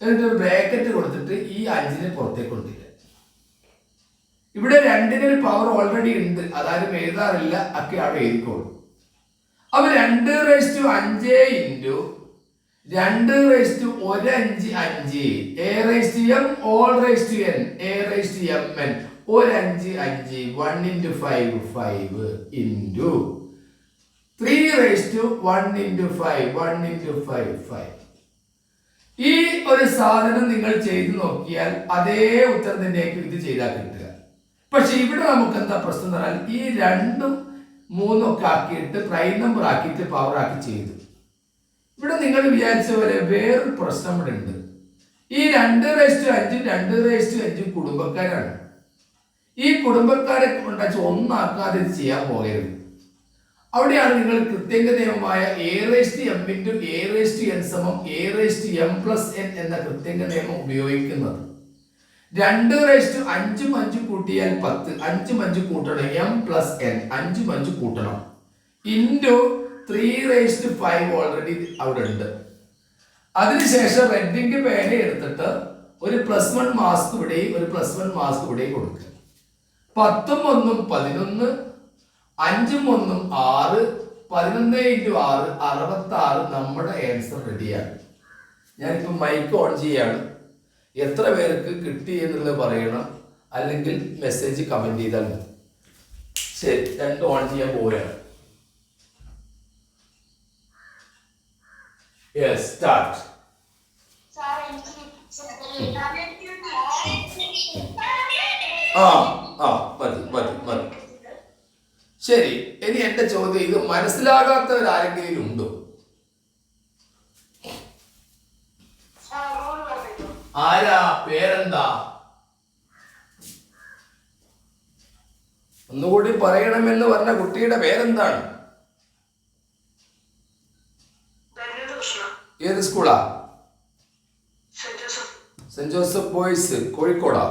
A: എന്നിട്ട് ഒരു ബ്രാക്കറ്റ് കൊടുത്തിട്ട് ഈ 5നെ പുറത്തേക്ക് കൊണ്ടില്ല. ഇവിടെ 2ന് ഒരു പവർ ഓൾറെഡി ഉണ്ട്, അതാരും എഴുതാറില്ല, ഒക്കെ അവിടെ എഴുതിക്കോളൂ. അപ്പൊ 2/5 into 2/1 5 a/m all/n a/mn 1 5 5 1 × 5 5 into 3/1 × 5 1 × 5 5. ഈ ഒരു സാധനം നിങ്ങൾ ചെയ്തു നോക്കിയാൽ അതേ ഉത്തരം തന്നെയായിരിക്കും ഇത് ചെയ്താൽ കിട്ടുക. പക്ഷെ ഇവിടെ നമുക്ക് എന്താ പ്രശ്നം എന്ന് പറഞ്ഞാൽ ഈ 2ഉം 3ഉം ഒക്കെ ആക്കിയിട്ട് പ്രൈം നമ്പർ ആക്കിയിട്ട് പവർ ആക്കി ചെയ്തു. ഇവിടെ നിങ്ങൾ വിചാരിച്ച പോലെ വേറൊരു പ്രശ്നം ഇവിടെ ഉണ്ട്. ഈ 2/5 2/5 കുടുംബക്കാരാണ്. ഈ കുടുംബക്കാരെ കൊണ്ടാച്ച് ഒന്നാക്കാതെ ഇത് ചെയ്യാൻ പോകരുത്. അവിടെയാണ് നിങ്ങൾ കൃത്യങ്ക നിയമമായ a/m × a/n a/m+n എന്ന കൃത്യങ്ക നിയമം ഉപയോഗിക്കുന്നത്. 2/5 5 കൂട്ടിയാൽ 10, 5 കൂട്ടണം, m+n 5 കൂട്ടണം, ഇൻറ്റു 3/5 ഓൾറെഡി അവിടെ ഉണ്ട്. അതിനുശേഷം റെഡിന്റെ പേന എടുത്തിട്ട് ഒരു +1 മാസ്ക് ഇവിടെയും ഒരു +1 മാസ്ക് ഇവിടെയും കൊടുക്കുക. 10ഉം 1ഉം 11, 5ഉം 1ഉം 6, 11 × 6 66. നമ്മുടെ ആൻസർ റെഡിയാണ്. ഞാനിപ്പോൾ മൈക്ക് ഓൺ ചെയ്യാണ്. എത്ര പേർക്ക് കിട്ടി എന്നുള്ളത് പറയണം, അല്ലെങ്കിൽ മെസ്സേജ് കമന്റ് ചെയ്താൽ മതി. ശരി, 2 ഓൺ ചെയ്യാൻ പോവുകയാണ്. Yes start.
B: സാർ എനിക്ക്
A: ആ ആ മതി മതി മതി. ശരി, ഇനി എന്റെ ചോദ്യം, ഇത് മനസ്സിലാകാത്തവരാരെങ്കിലും ഉണ്ടോ? ആരാ? പേരെന്താ? ഒന്നുകൂടി പറയണമെന്ന് പറഞ്ഞ കുട്ടിയുടെ പേരെന്താണ്? ഏത് സ്കൂളാ? സെന്റ് ജോസഫ് ബോയ്സ്, കോഴിക്കോടാ?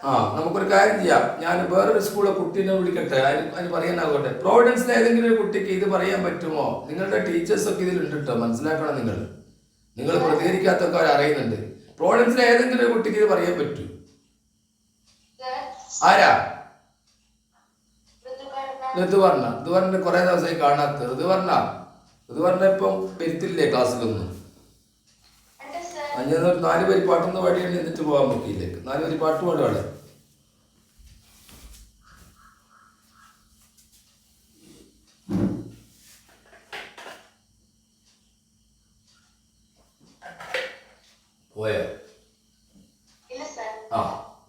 A: ആ, നമുക്കൊരു കാര്യം ചെയ്യാം. ഞാൻ വേറൊരു സ്കൂളിലെ കുട്ടീനെ വിളിക്കട്ടെ, അതിന് പറയാനാകട്ടെ. പ്രോവിഡൻസിലെ ഏതെങ്കിലും ഒരു കുട്ടിക്ക് ഇത് പറയാൻ പറ്റുമോ? നിങ്ങളുടെ ടീച്ചേഴ്സൊക്കെ ഇതിലുണ്ട് കേട്ടോ, മനസ്സിലാക്കണം. നിങ്ങൾ പ്രതികരിക്കാത്തൊക്കെ അവർ അറിയുന്നുണ്ട്. പ്രോവിഡൻസിലെ ഏതെങ്കിലും ഒരു കുട്ടിക്ക് ഇത് പറയാൻ പറ്റൂ? ആരാ? ഋതുവർണ്ണ കുറെ ദിവസമായി കാണാത്ത ഋതുവർണ്ണ ഇപ്പം വരുത്തില്ലേ ക്ലാസ്സിലൊന്നും? ഞാൻ ഒരു 4 വരി പാട്ടൊന്ന് പാടിയാണ് എന്നിട്ട് പോകാൻ പറ്റിയില്ലേക്ക്. 4 വരി പാട്ട് പാടുവാണ്. പോയോ? ആ,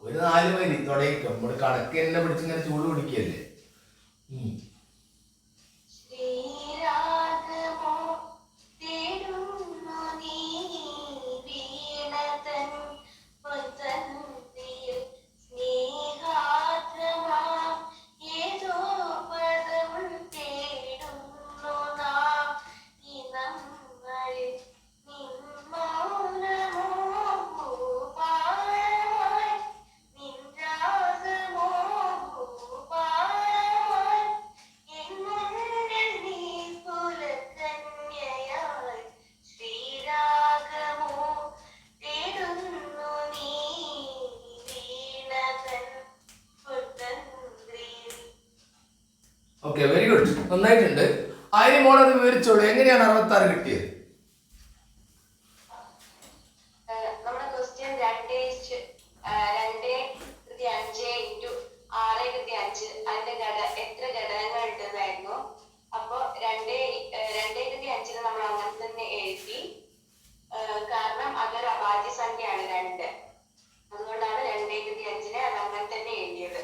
A: ഒരു 4 വരി തുടങ്ങിക്കും. നമ്മുടെ കണക്ക് തന്നെ പിടിച്ചിങ്ങനെ ചൂട് പിടിക്കല്ലേ. ഓക്കെ, വെരി ഗുഡ്, നന്നായിട്ടുണ്ട്. ആയിരം മോൾ അത് വിവരിച്ചോളൂ. എങ്ങനെയാണ് 66 കിട്ടിയത്?
B: നമ്മുടെ ക്വസ്റ്റ്യൻ 2/5 അതിന്റെ എത്ര ഘടകങ്ങൾ ഉണ്ടെന്നായിരുന്നു. അപ്പൊ 2/5 നമ്മൾ അങ്ങനെ തന്നെ എഴുതി. കാരണം അതൊരു അഭാജ്യ സംഖ്യയാണ് 2. അതുകൊണ്ടാണ് 2/5 അത് അങ്ങനെ തന്നെ എഴുതിയത്.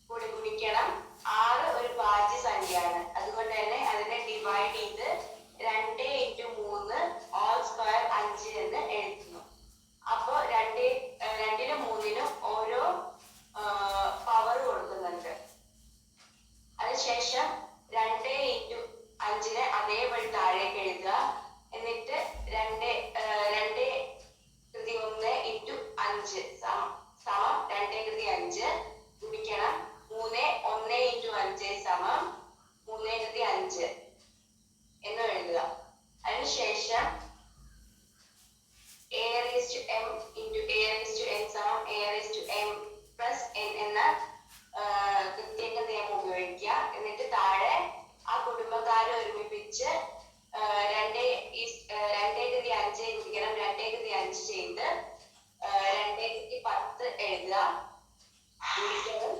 B: കൂടി ഗുണിക്കണം. 6 ഒരു ഭാജ്യ സംഖ്യയാണ്. അതുകൊണ്ട് തന്നെ അതിനെ ഡിവൈഡ് ചെയ്ത് 2 × 3 ഓൾ സ്ക്വയർ 5 എന്ന് എഴുതുന്നു. അപ്പോ 2നും 3നും ഓരോ പവർ കൊടുക്കുന്നുണ്ട്. അതിനുശേഷം 2 × 5 അതേപടി താഴേക്ക് എഴുതുക. എന്നിട്ട് 2 × 1 × 5 സമം 2 × 5 ഗുണിക്കണം 3 1 × 5 സമം 3 × 5 എന്ന് എഴുതുക. അതിനുശേഷം a⁻m × a⁻n സമം a⁻m + n എന്ന പ്രത്യേക നിയമം ഉപയോഗിക്കുക. എന്നിട്ട് താഴെ ആ കുടുംബക്കാരെ ഒരുമിപ്പിച്ച് 2 × 5 ഗുണിക്കണം 2 × 5 ചെയ്ത് 2 × 10 എഴുതുക. ഗുണിക്കണം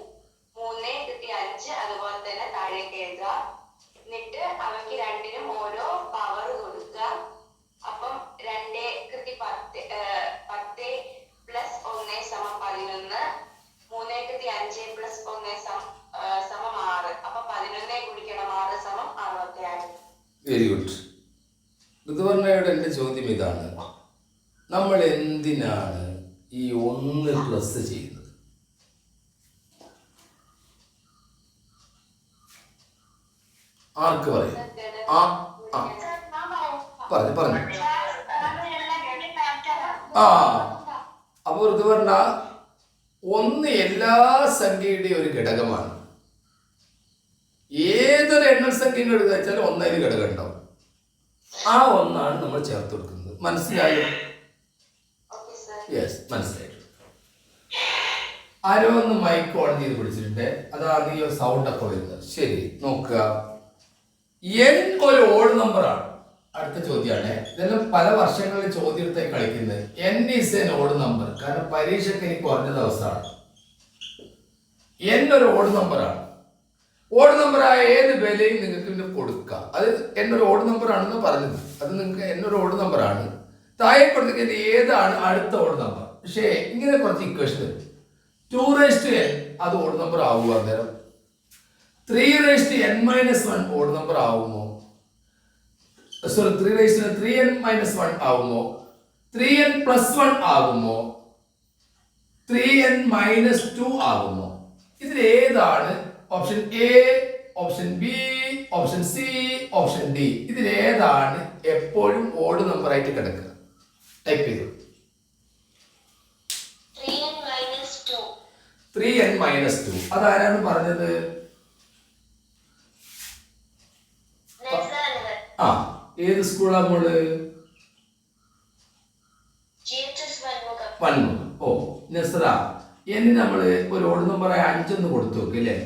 B: 3 × 5 അതുപോലെ തന്നെ താഴേക്ക് എഴുതുക. എന്നിട്ട് അവയ്ക്ക് രണ്ടിനും ഓരോ പവർ കൊടുക്കുക. അപ്പം 2 × 10 10 + 1 സമം 11, 3 × 5 + 1 സമം 6. അപ്പൊ 11 ഗുണിക്കണം 6 സമം 66.
A: Very good. ഋതുവർണ്ണയുടെ എൻ്റെ ചോദ്യം ഇതാണ്, നമ്മൾ എന്തിനാണ് ഈ 1 പ്ലസ് ചെയ്യുന്നത്? ആർക്ക് പറയും? പറഞ്ഞു. ആ, അപ്പോൾ ഋതുവർണ്ണ 1 എല്ലാ സംഖ്യയുടെയും ഒരു ഘടകമാണ്. ഏതൊരു എണ്ണൽ സംഖ്യകൾ എടുക്കുക വെച്ചാൽ 1 അതിൽ ഘടകം ഉണ്ടാവും. ആ 1 നമ്മൾ ചേർത്ത് കൊടുക്കുന്നത്. മനസ്സിലായോ? യെസ്, മനസ്സിലായി. ആരോ ഒന്ന് മൈക്ക് ഓൺ ചെയ്ത് പിടിച്ചിട്ടുണ്ട്. അതാണ് ഈ സൗണ്ട് ഒക്കെ വരുന്നത്. ശരി, നോക്കുക. n ഒരു ഓഡ് നമ്പറാണ്. അടുത്ത ചോദ്യമാണ്. ഇതെല്ലാം പല വർഷങ്ങളിൽ ചോദ്യം എടുത്തായി കളിക്കുന്നത്. n is an odd number. കാരണം പരീക്ഷയ്ക്ക് എനിക്ക് കുറഞ്ഞ ദിവസമാണ്. n ഒരു ഓഡ് നമ്പറാണ്. ഓഡ് നമ്പറായ ഏത് വിലയും നിങ്ങൾക്ക് ഇതിന് കൊടുക്കാം. അത് എന്നൊരു ഓഡ് നമ്പർ ആണെന്ന് പറഞ്ഞത്. അത് നിങ്ങൾക്ക് എന്നൊരു ഓഡ് നമ്പറാണ്. താഴെ കൊടുത്തിട്ട് ഏതാണ് അടുത്ത ഓഡ് നമ്പർ. പക്ഷേ ഇങ്ങനെ കുറച്ച് ഇക്വേഷൻ വരും. 2n അത് ഓഡ് നമ്പർ ആവുമോ? അന്നേരം 3n-1 ഓഡ് നമ്പർ ആവുമോ? സോറി, 3n-1 ആവുമോ? 3n+1 ആകുമോ? 3n-2 ആകുമോ? ഇതിൽ ഏതാണ് option A, option B, option C, option D? ഇതിൽ ഏതാണ് എപ്പോഴും ഓഡ് നമ്പർ ആയിട്ട് കിടക്കുക? ടൈപ്പ് ചെയ്തു. 3n-2. അതാരാണ് പറഞ്ഞത്? ആ, ഏത് സ്കൂളാ മോള്? വൺമുഖം. ഓ നസ്ര, ഇനി നമ്മള് ഒരു ഓഡ് നമ്പർ 5 ഒന്ന് കൊടുത്തു നോക്ക് അല്ലേ?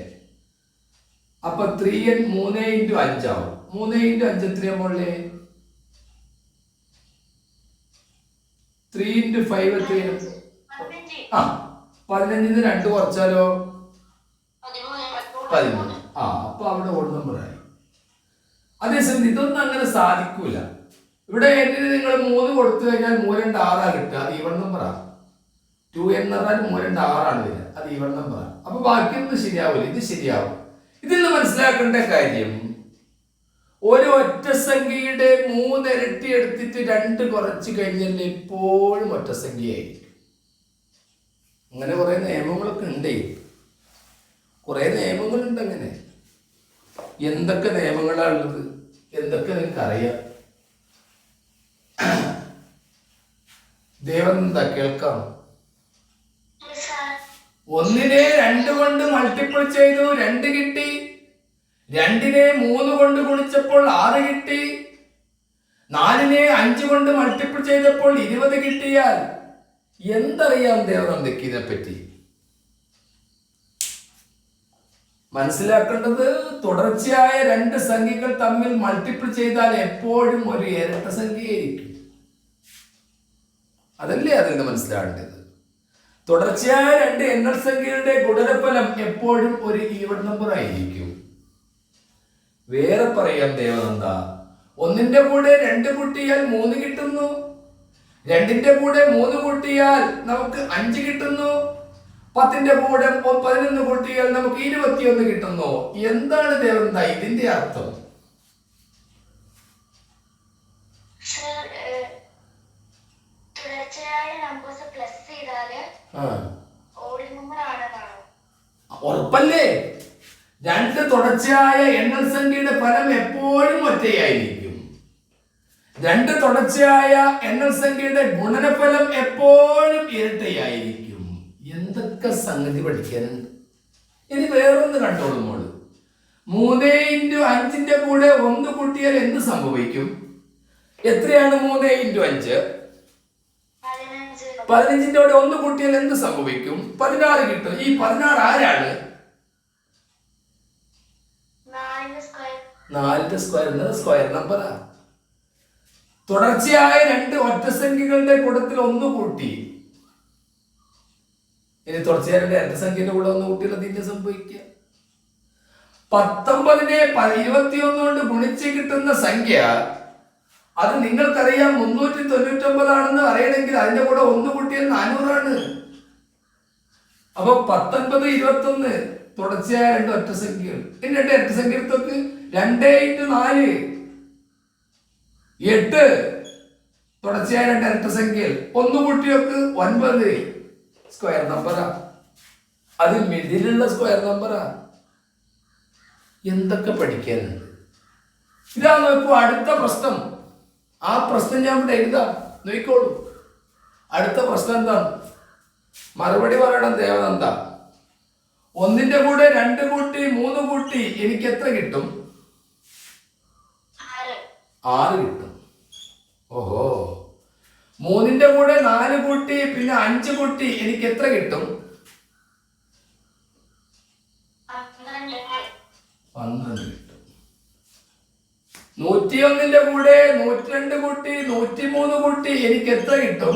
A: അപ്പൊ 3n 3x5 ആവും. 3x5 എത്രയാ മോളെ? 3x5 എത്രയാണ്? ആ, 15-ന് 2 കുറച്ചാലോ? 13. ആ, അപ്പൊ അവിടെ ഓഡ് നമ്പർ ആയി. അതേസമയം ഇതൊന്നും അങ്ങനെ സാധിക്കൂല. ഇവിടെ എന്നിന് നിങ്ങൾ 3 കൊടുത്തു കഴിഞ്ഞാൽ 3 2 6 കിട്ടുക. അത് ഈവൺ നമ്പറാ. 2n എന്ന് പറഞ്ഞാൽ 3 2 6 ആണ് വരിക. അത് ഈവൺ നമ്പറാണ്. അപ്പൊ ബാക്കിയൊന്നും ശരിയാവില്ല. ഇത് ശരിയാവും. ഇതിൽ നിന്ന് മനസ്സിലാക്കേണ്ട കാര്യം, ഒരു ഒറ്റ സംഖ്യയുടെ 3 ഇരട്ടി എടുത്തിട്ട് 2 കുറച്ച് കഴിഞ്ഞാൽ എപ്പോഴും ഒറ്റ സംഖ്യയായിരിക്കും. അങ്ങനെ കുറെ നിയമങ്ങളൊക്കെ ഉണ്ട്. കുറെ നിയമങ്ങളുണ്ട്. അങ്ങനെ എന്തൊക്കെ നിയമങ്ങളാണ് ഉള്ളത്, എന്തൊക്കെ നിങ്ങൾക്ക് അറിയാം. ദേവനന്ദ കേൾക്കാം. 1-നെ 2 കൊണ്ട് മൾട്ടിപ്പിൾ ചെയ്തു, 2 കിട്ടി. 2-നെ 3 കൊണ്ട് ഗുണിച്ചപ്പോൾ 6 കിട്ടി. 4-നെ 5 കൊണ്ട് മൾട്ടിപ്പിൾ ചെയ്തപ്പോൾ 20 കിട്ടിയാൽ എന്തറിയാം ദേവനന്ദയ്ക്ക് ഇതിനെപ്പറ്റി? മനസ്സിലാക്കേണ്ടത്, തുടർച്ചയായ 2 സംഖ്യകൾ തമ്മിൽ മൾട്ടിപ്പിൾ ചെയ്താൽ എപ്പോഴും ഒരു ഇരട്ട സംഖ്യയായിരിക്കും. അതല്ലേ അതിൽ നിന്ന് മനസ്സിലാക്കേണ്ടത്. തുടർച്ചയായ 2 എണ്ണൽ സംഖ്യകളുടെ ഗുണനഫലം എപ്പോഴും ഒരു ഈവൺ നമ്പർ ആയിരിക്കും. വേറെ പറയാം ദേവനന്ദ, 1-ന്റെ കൂടെ 2 കൂട്ടിയാൽ 3 കിട്ടുന്നു. 2-ന്റെ കൂടെ 3 കൂട്ടിയാൽ നമുക്ക് 5 കിട്ടുന്നു. 10-ന്റെ കൂടെ 11 കൂട്ടിയാൽ നമുക്ക് 21 കിട്ടുന്നു. എന്താണ് ദേവനന്ദ ഇതിന്റെ അർത്ഥം? ഉറപ്പല്ലേ? 2 തുടർച്ചയായ എണ്ണൽ സംഖ്യയുടെ ഫലം എപ്പോഴും ഒറ്റയായിരിക്കും. 2 തുടർച്ചയായ എണ്ണൽ സംഖ്യയുടെ ഗുണനഫലം എപ്പോഴും ഇരട്ടയായിരിക്കും. എന്തൊക്കെ സംഗതി പഠിക്കാനുണ്ട്. ഇനി വേറൊന്ന് കണ്ടോളൂ മോള്. 3x5-ന്റെ കൂടെ 1 കൂട്ടിയാൽ എന്ത് സംഭവിക്കും? എത്രയാണ് 3x5? 15-ന്റെ കൂടെ 1 കൂട്ടിയാൽ എന്ത് സംഭവിക്കും? 16 കിട്ടും. ഈ 16 ആരാണ്? 4-ന്റെ സ്ക്വയർ എന്നത് സ്ക്വയർ നമ്പറാ. തുടർച്ചയായ 2 ഒറ്റ സംഖ്യകളുടെ കൂട്ടത്തിൽ 1 കൂട്ടി. ഇനി തുടർച്ചയായ 2 ഇരട്ട സംഖ്യയുടെ കൂടെ 1 കൂട്ടിയാൽ അതിന്റെ സംഭവിക്കുക. 19-നെ 21 കൊണ്ട് ഗുണിച്ച് കിട്ടുന്ന സംഖ്യ, അത് നിങ്ങൾക്കറിയാം 399 ആണെന്ന് അറിയണമെങ്കിൽ അതിന്റെ കൂടെ 1 കൂട്ടിയാൽ 400 ആണ്. അപ്പൊ 19, 21 തുടർച്ചയായ 2 ഒറ്റ സംഖ്യകൾ. ഇനി 2 ഇരട്ട സംഖ്യ എടുത്തൊക്കെ. 2x4 8 തുടർച്ചയായ 2 ഇരട്ട സംഖ്യകൾ. 1 കൂട്ടിയൊക്കെ 9 സ്ക്വയർ നമ്പറാ. അത് മിഡിലുള്ള സ്ക്വയർ നമ്പറാ. എന്തൊക്കെ പഠിക്കാനുണ്ട്. ഇതാ നോക്കൂ അടുത്ത പ്രശ്നം. ആ പ്രശ്നം ഞാൻ ഇവിടെ എഴുതാം, നോക്കിക്കോളൂ. അടുത്ത പ്രശ്നം എന്താണ്? മറുപടി പറയണം ദേവനന്ദ. 1-ന്റെ കൂടെ 2 കൂട്ടി 3 കൂട്ടി എനിക്ക് എത്ര കിട്ടും? 6 കിട്ടും. ഓഹോ. 3-ന്റെ കൂടെ 4 കൂട്ടി പിന്നെ 5 കൂട്ടി എനിക്ക് എത്ര കിട്ടും? 12 കിട്ടും. 101-ന്റെ കൂടെ 102 കൂട്ടി 103 കൂട്ടി എനിക്ക് എത്ര കിട്ടും?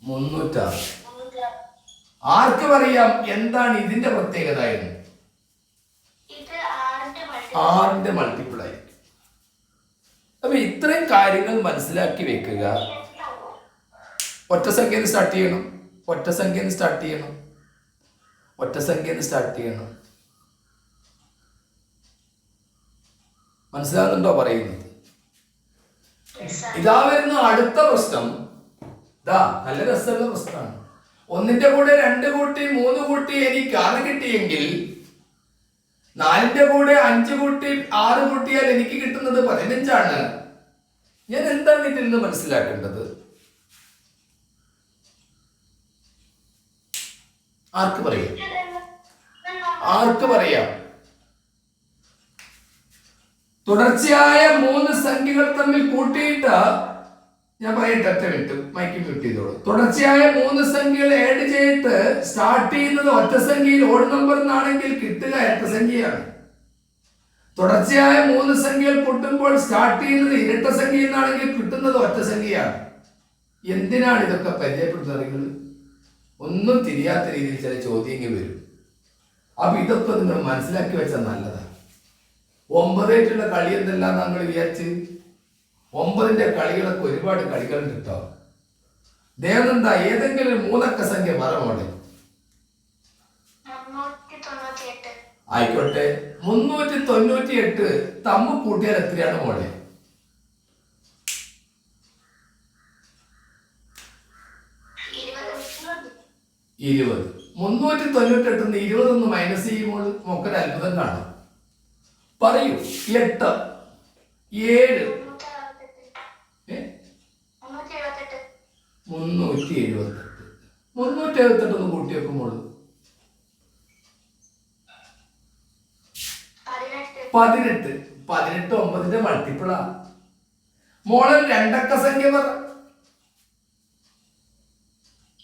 A: 306. ആർക്ക് പറയാം എന്താണ് ഇതിന്റെ പ്രത്യേകത എന്ന്?
B: ഇത് 6ന്റെ
A: ആറിന്റെ മൾട്ടിപ്പിൾ ആയിരിക്കും. അപ്പൊ ഇത്രയും കാര്യങ്ങൾ മനസ്സിലാക്കി വെക്കുക. ഒറ്റ സംഖ്യയിൽ സ്റ്റാർട്ട് ചെയ്യണം, ഒറ്റ സംഖ്യയിൽ സ്റ്റാർട്ട് ചെയ്യണം, ഒറ്റ സംഖ്യയിൽ സ്റ്റാർട്ട് ചെയ്യണം. മനസ്സിലാകുന്നുണ്ടോ പറയുന്നത്? ഇതാ വരുന്ന അടുത്ത പ്രശ്നം. ഇതാ നല്ല രസമുള്ള പ്രശ്നമാണ്. 1ന്റെ കൂടെ 2 കൂട്ടി 3 കൂട്ടി എനിക്ക് 6 കിട്ടിയെങ്കിൽ 4ന്റെ കൂടെ 5 കൂട്ടി 6 കൂട്ടിയാൽ എനിക്ക് കിട്ടുന്നത് 15ആണ്. ഞാൻ എന്താണ് ഇതിൽ നിന്ന് മനസ്സിലാക്കേണ്ടത്? ആർക്ക് പറയാം? ആർക്ക് പറയാം? തുടർച്ചയായ 3 സംഖ്യകൾ തമ്മിൽ കൂട്ടിയിട്ട് ഞാൻ പറയട്ടെ, ഒറ്റ മിനിറ്റ് മൈക്ക് മ്യൂട്ട് ചെയ്തോളൂ. തുടർച്ചയായ 3 സംഖ്യകൾ ആഡ് ചെയ്തിട്ട് സ്റ്റാർട്ട് ചെയ്യുന്നത് ഒറ്റ സംഖ്യയിൽ ഓഡ് നമ്പർ എന്നാണെങ്കിൽ കിട്ടുക ഇരട്ട സംഖ്യയാണ്. തുടർച്ചയായ 3 സംഖ്യകൾ കൂട്ടുമ്പോൾ സ്റ്റാർട്ട് ചെയ്യുന്നത് ഇരട്ട സംഖ്യയിൽ നിന്നാണെങ്കിൽ കിട്ടുന്നത് ഒറ്റ സംഖ്യയാണ്. എന്തിനാണ് ഇതൊക്കെ പരിചയപ്പെടുത്തുന്നത്? ഒന്നും തിരിയാത്ത രീതിയിൽ ചില ചോദ്യങ്ങൾ വരും. അപ്പൊ ഇതൊക്കെ നിങ്ങൾ മനസ്സിലാക്കി വെച്ചാൽ നല്ലതാണ്. 9 കളി എന്തെല്ലാം നമ്മൾ വിചാരിച്ച് 9ന്റെ കളികളൊക്കെ ഒരുപാട് കളികളുണ്ട് കേട്ടോ. ദേവനന്ദ ഏതെങ്കിലും 3 അക്ക സംഖ്യ മറമോടെ ആയിക്കോട്ടെ. 398 തമ്മ് കൂട്ടിയാൽ എത്രയാണ് മോളെ? 20. 398 20 മൈനസ് ചെയ്യുമ്പോൾ നമുക്കൊരു അത്ഭുതം കാണാം. പറയൂ. 8 7 378 378 കൂട്ടി വെക്കുമ്പോൾ 18 9ന്റെ മൾട്ടിപ്പിളാ. മോളെ 2 അക്ക സംഖ്യ പറ.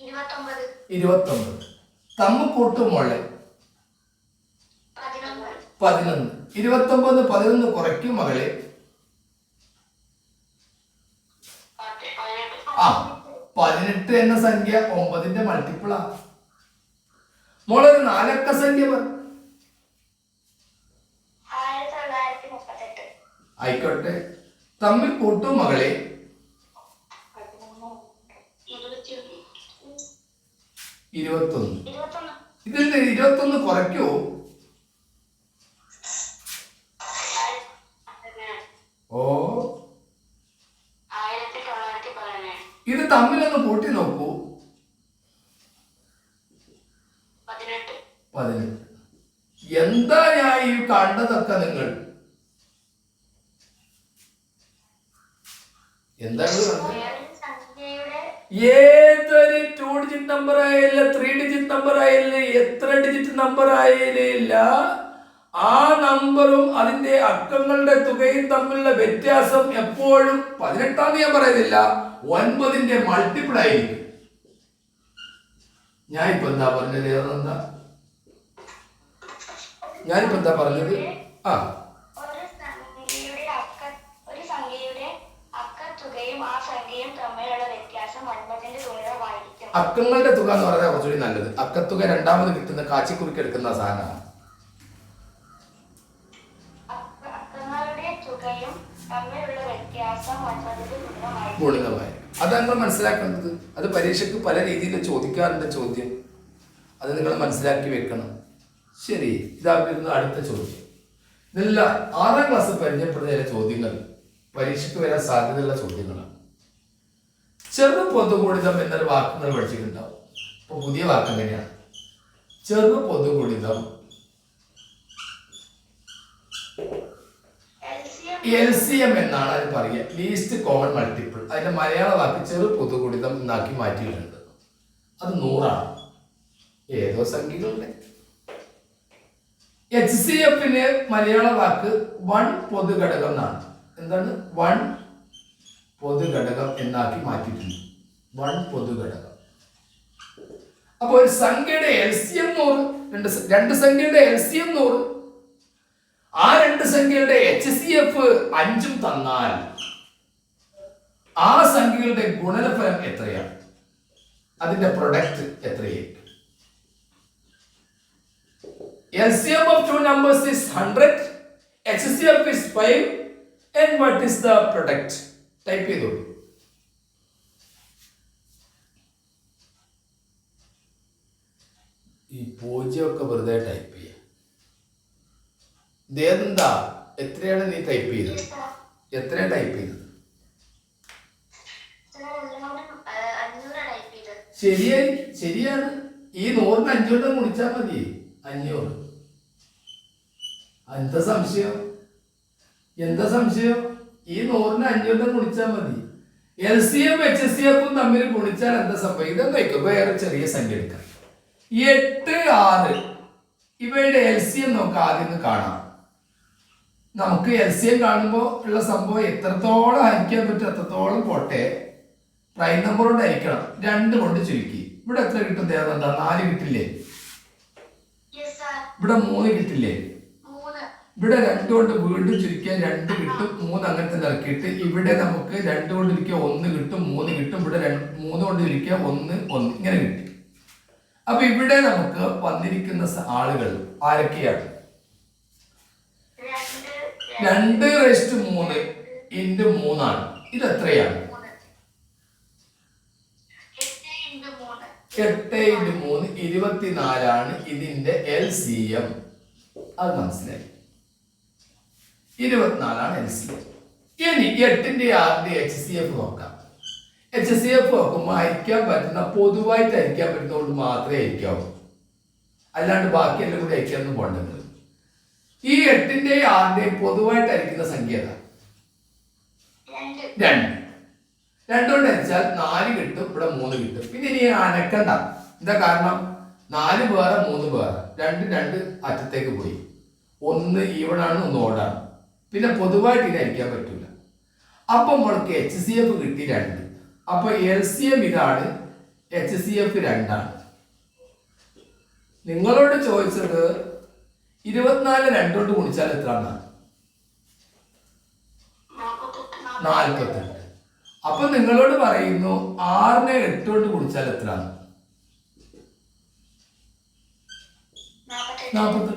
A: 29 തമ്മ് കൂട്ടും മോളെ 11. 29 11 കുറയ്ക്കും മകളെ. 18 എന്ന സംഖ്യ 9ന്റെ മൾട്ടിപ്പിളാ. മോളൊരു 4 അക്ക സംഖ്യ പറ. ആയിക്കോട്ടെ തമ്മിൽ കൂട്ടും മകളെ. 21. ഇതിൽ 21 കുറയ്ക്കൂ. ഓ ഇത് തമ്മിലൊന്ന് കൂട്ടി നോക്കൂ. 18. എന്താ ഞാൻ ഈ കണ്ടതൊക്കെ നിങ്ങൾ എന്താണ് ഏതൊരു 2 ഡിജിറ്റ് നമ്പർ ആയാലും 3 ഡിജിറ്റ് നമ്പർ ആയാലും എത്ര ഡിജിറ്റ് നമ്പർ ആയാലില്ല, ആ നമ്പറും അതിന്റെ അക്കങ്ങളുടെ തുകയും തമ്മിലുള്ള വ്യത്യാസം എപ്പോഴും 18 ഞാൻ പറയുന്നില്ല 9ന്റെ മൾട്ടിപ്പിൾ ആയിരിക്കും. ഞാനിപ്പോ എന്താ പറഞ്ഞത്? ഏതെന്താ ഞാനിപ്പോ എന്താ പറഞ്ഞത്? അക്കങ്ങളുടെ തുക എന്ന് പറഞ്ഞാൽ കുറച്ചുകൂടി നല്ലത്. അക്കത്തുക രണ്ടാമത് കിട്ടുന്ന കാച്ചിക്കുറുക്കി എടുക്കുന്ന സാധനമാണ്. ഗുണിതമായി അത് നിങ്ങൾ മനസ്സിലാക്കേണ്ടത്. അത് പരീക്ഷയ്ക്ക് പല രീതിയിൽ ചോദിക്കാറുണ്ട് ചോദ്യം. അത് നിങ്ങൾ മനസ്സിലാക്കി വെക്കണം. ശരി, ഇതായിരുന്നു അടുത്ത ചോദ്യം. ഇതെല്ലാം 6ാം ക്ലാസ് പരിചയപ്പെടുന്ന ചില ചോദ്യങ്ങൾ പരീക്ഷയ്ക്ക് വരാൻ സാധ്യതയുള്ള ചോദ്യങ്ങളാണ്. ചെറു പൊതുഗുണിതം എന്നൊരു വാക്ക് നിങ്ങൾ പഠിച്ചിട്ടുണ്ടാവും. ഇപ്പൊ പുതിയ വാക്ക് എങ്ങനെയാണ്? ചെറു പൊതുഗുണിതം LCM എന്നാണ് അത് പറയുക, ലീസ്റ്റ് കോമൺ മൾട്ടിപ്പിൾ. അതിന്റെ മലയാള വാക്ക് ചെറു പൊതുഗുണിതം എന്നാക്കി മാറ്റിയിട്ടുണ്ട്. അത് 100ആണ്. ഏതോ സംഖ്യകളുടെ HCFന് മലയാള വാക്ക് 1 പൊതുഘടകം എന്നാണ്. എന്താണ്? 1 പൊതുഘടകം എന്നാക്കി മാറ്റിയിട്ടുണ്ട്. 1 പൊതുഘടകം. അപ്പൊ ഒരു സംഖ്യയുടെ LCM 100, രണ്ട് സംഖ്യയുടെ LCM 100, ആ 2 സംഖ്യകളുടെ HCF 5 തന്നാൽ ആ സംഖ്യകളുടെ ഗുണനഫലം എത്രയാണ്? അതിന്റെ പ്രൊഡക്റ്റ് എത്രയായിരിക്കും? LCM of two numbers is 100. HCF is 5. And what is the product? Type ചെയ്തോളൂ. ഈ പൂജ്യമൊക്കെ വെറുതെ ടൈപ്പ് ചെയ്യാം. ഇതെന്താ? എത്രയാണ് നീ ടൈപ്പ് ചെയ്തത്? എത്രയാണ് ടൈപ്പ് ചെയ്തത്? ശരിയാണ്. ഈ 100ന് 5 കൊണ്ട് ഗുണിച്ചാൽ മതി. 500. എന്താ സംശയം? ഈ 100ന് 5 കൊണ്ട് ഗുണിച്ചാൽ മതി. LCM HCF തമ്മിൽ ഗുണിച്ചാൽ എന്താ സംഭവിക്കും? ഇതെന്ന് വയ്ക്കും. വേറെ ചെറിയ സംഖ്യ എടുക്കാം. 8, 6 ഇവയുടെ LCM നമുക്ക് ആദ്യം കാണാം. നമുക്ക് LCM കാണുമ്പോൾ ഉള്ള സംഭവം എത്രത്തോളം ഹരിക്കാൻ പറ്റും അത്രത്തോളം പോട്ടെ. പ്രൈം നമ്പർ കൊണ്ട് ഹരിക്കണം. 2 കൊണ്ട് ചുരുക്കി. ഇവിടെ എത്ര കിട്ടും? ദേവന്താ 4 കിട്ടില്ലേ? ഇവിടെ 3 കിട്ടില്ലേ? ഇവിടെ 2 കൊണ്ട് വീണ്ടും ചുരുക്കിയാൽ 2 കിട്ടും. 3 അങ്ങനെ തന്നെ ഇറക്കിയിട്ട് ഇവിടെ നമുക്ക് 2 കൊണ്ട് ചുരുക്കിയാൽ 1 കിട്ടും, 3 കിട്ടും. ഇവിടെ 3 കൊണ്ട് ചുരുക്കിയാൽ 1 ഇങ്ങനെ കിട്ടി. അപ്പൊ ഇവിടെ നമുക്ക് വന്നിരിക്കുന്ന ആളുകൾ ആരൊക്കെയാണ്? 2/3 ഇൻറ്റു 3 ആണ്. ഇത് എത്രയാണ്? 8 ഇൻറ്റു 3 24 ഇതിന്റെ LCM. അത് മനസ്സിലായി. 24 LCM. ഇനി 8ന്റെ 6ന്റെ HCF നോക്കാം. HCF നോക്കുമ്പോൾ ഹരിക്കാൻ പറ്റുന്ന പൊതുവായിട്ട് ഹരിക്കാൻ പറ്റുന്നതുകൊണ്ട് മാത്രമേ ഹരിക്കാവൂ. അല്ലാണ്ട് ബാക്കിയെല്ലാം കൂടി ഹരിക്കാനൊന്നും പോകേണ്ടത്. ഈ 8ന്റെയും 6ന്റെയും പൊതുവായിട്ട് ഹരിക്കുന്ന സംഖ്യ ഏതാ? 2. 2 കൊണ്ട് ഹരിച്ചാൽ 4 കിട്ടും. ഇവിടെ 3 കിട്ടും. പിന്നെ ഇനി അനക്കണ്ട. എന്താ കാരണം? 4 വേറെ 3 വേറെ. 2 അറ്റത്തേക്ക് പോയി. 1 ഈവണാണ്, 1 ഓടാണ്. പിന്നെ പൊതുവായിട്ട് ഇനി ഹരിക്കാൻ പറ്റൂല. അപ്പൊ നമ്മൾക്ക് HCF കിട്ടി 2. അപ്പൊ LCM ഇതാണ്, HCF 2 ആണ്. നിങ്ങളോട് ചോദിച്ചത് 24 2 കൊണ്ട് ഗുണിച്ചാൽ എത്ര? 48. അപ്പൊ നിങ്ങളോട് പറയുന്നു 6നെ 8 കൊണ്ട് ഗുണിച്ചാൽ എത്ര? 48.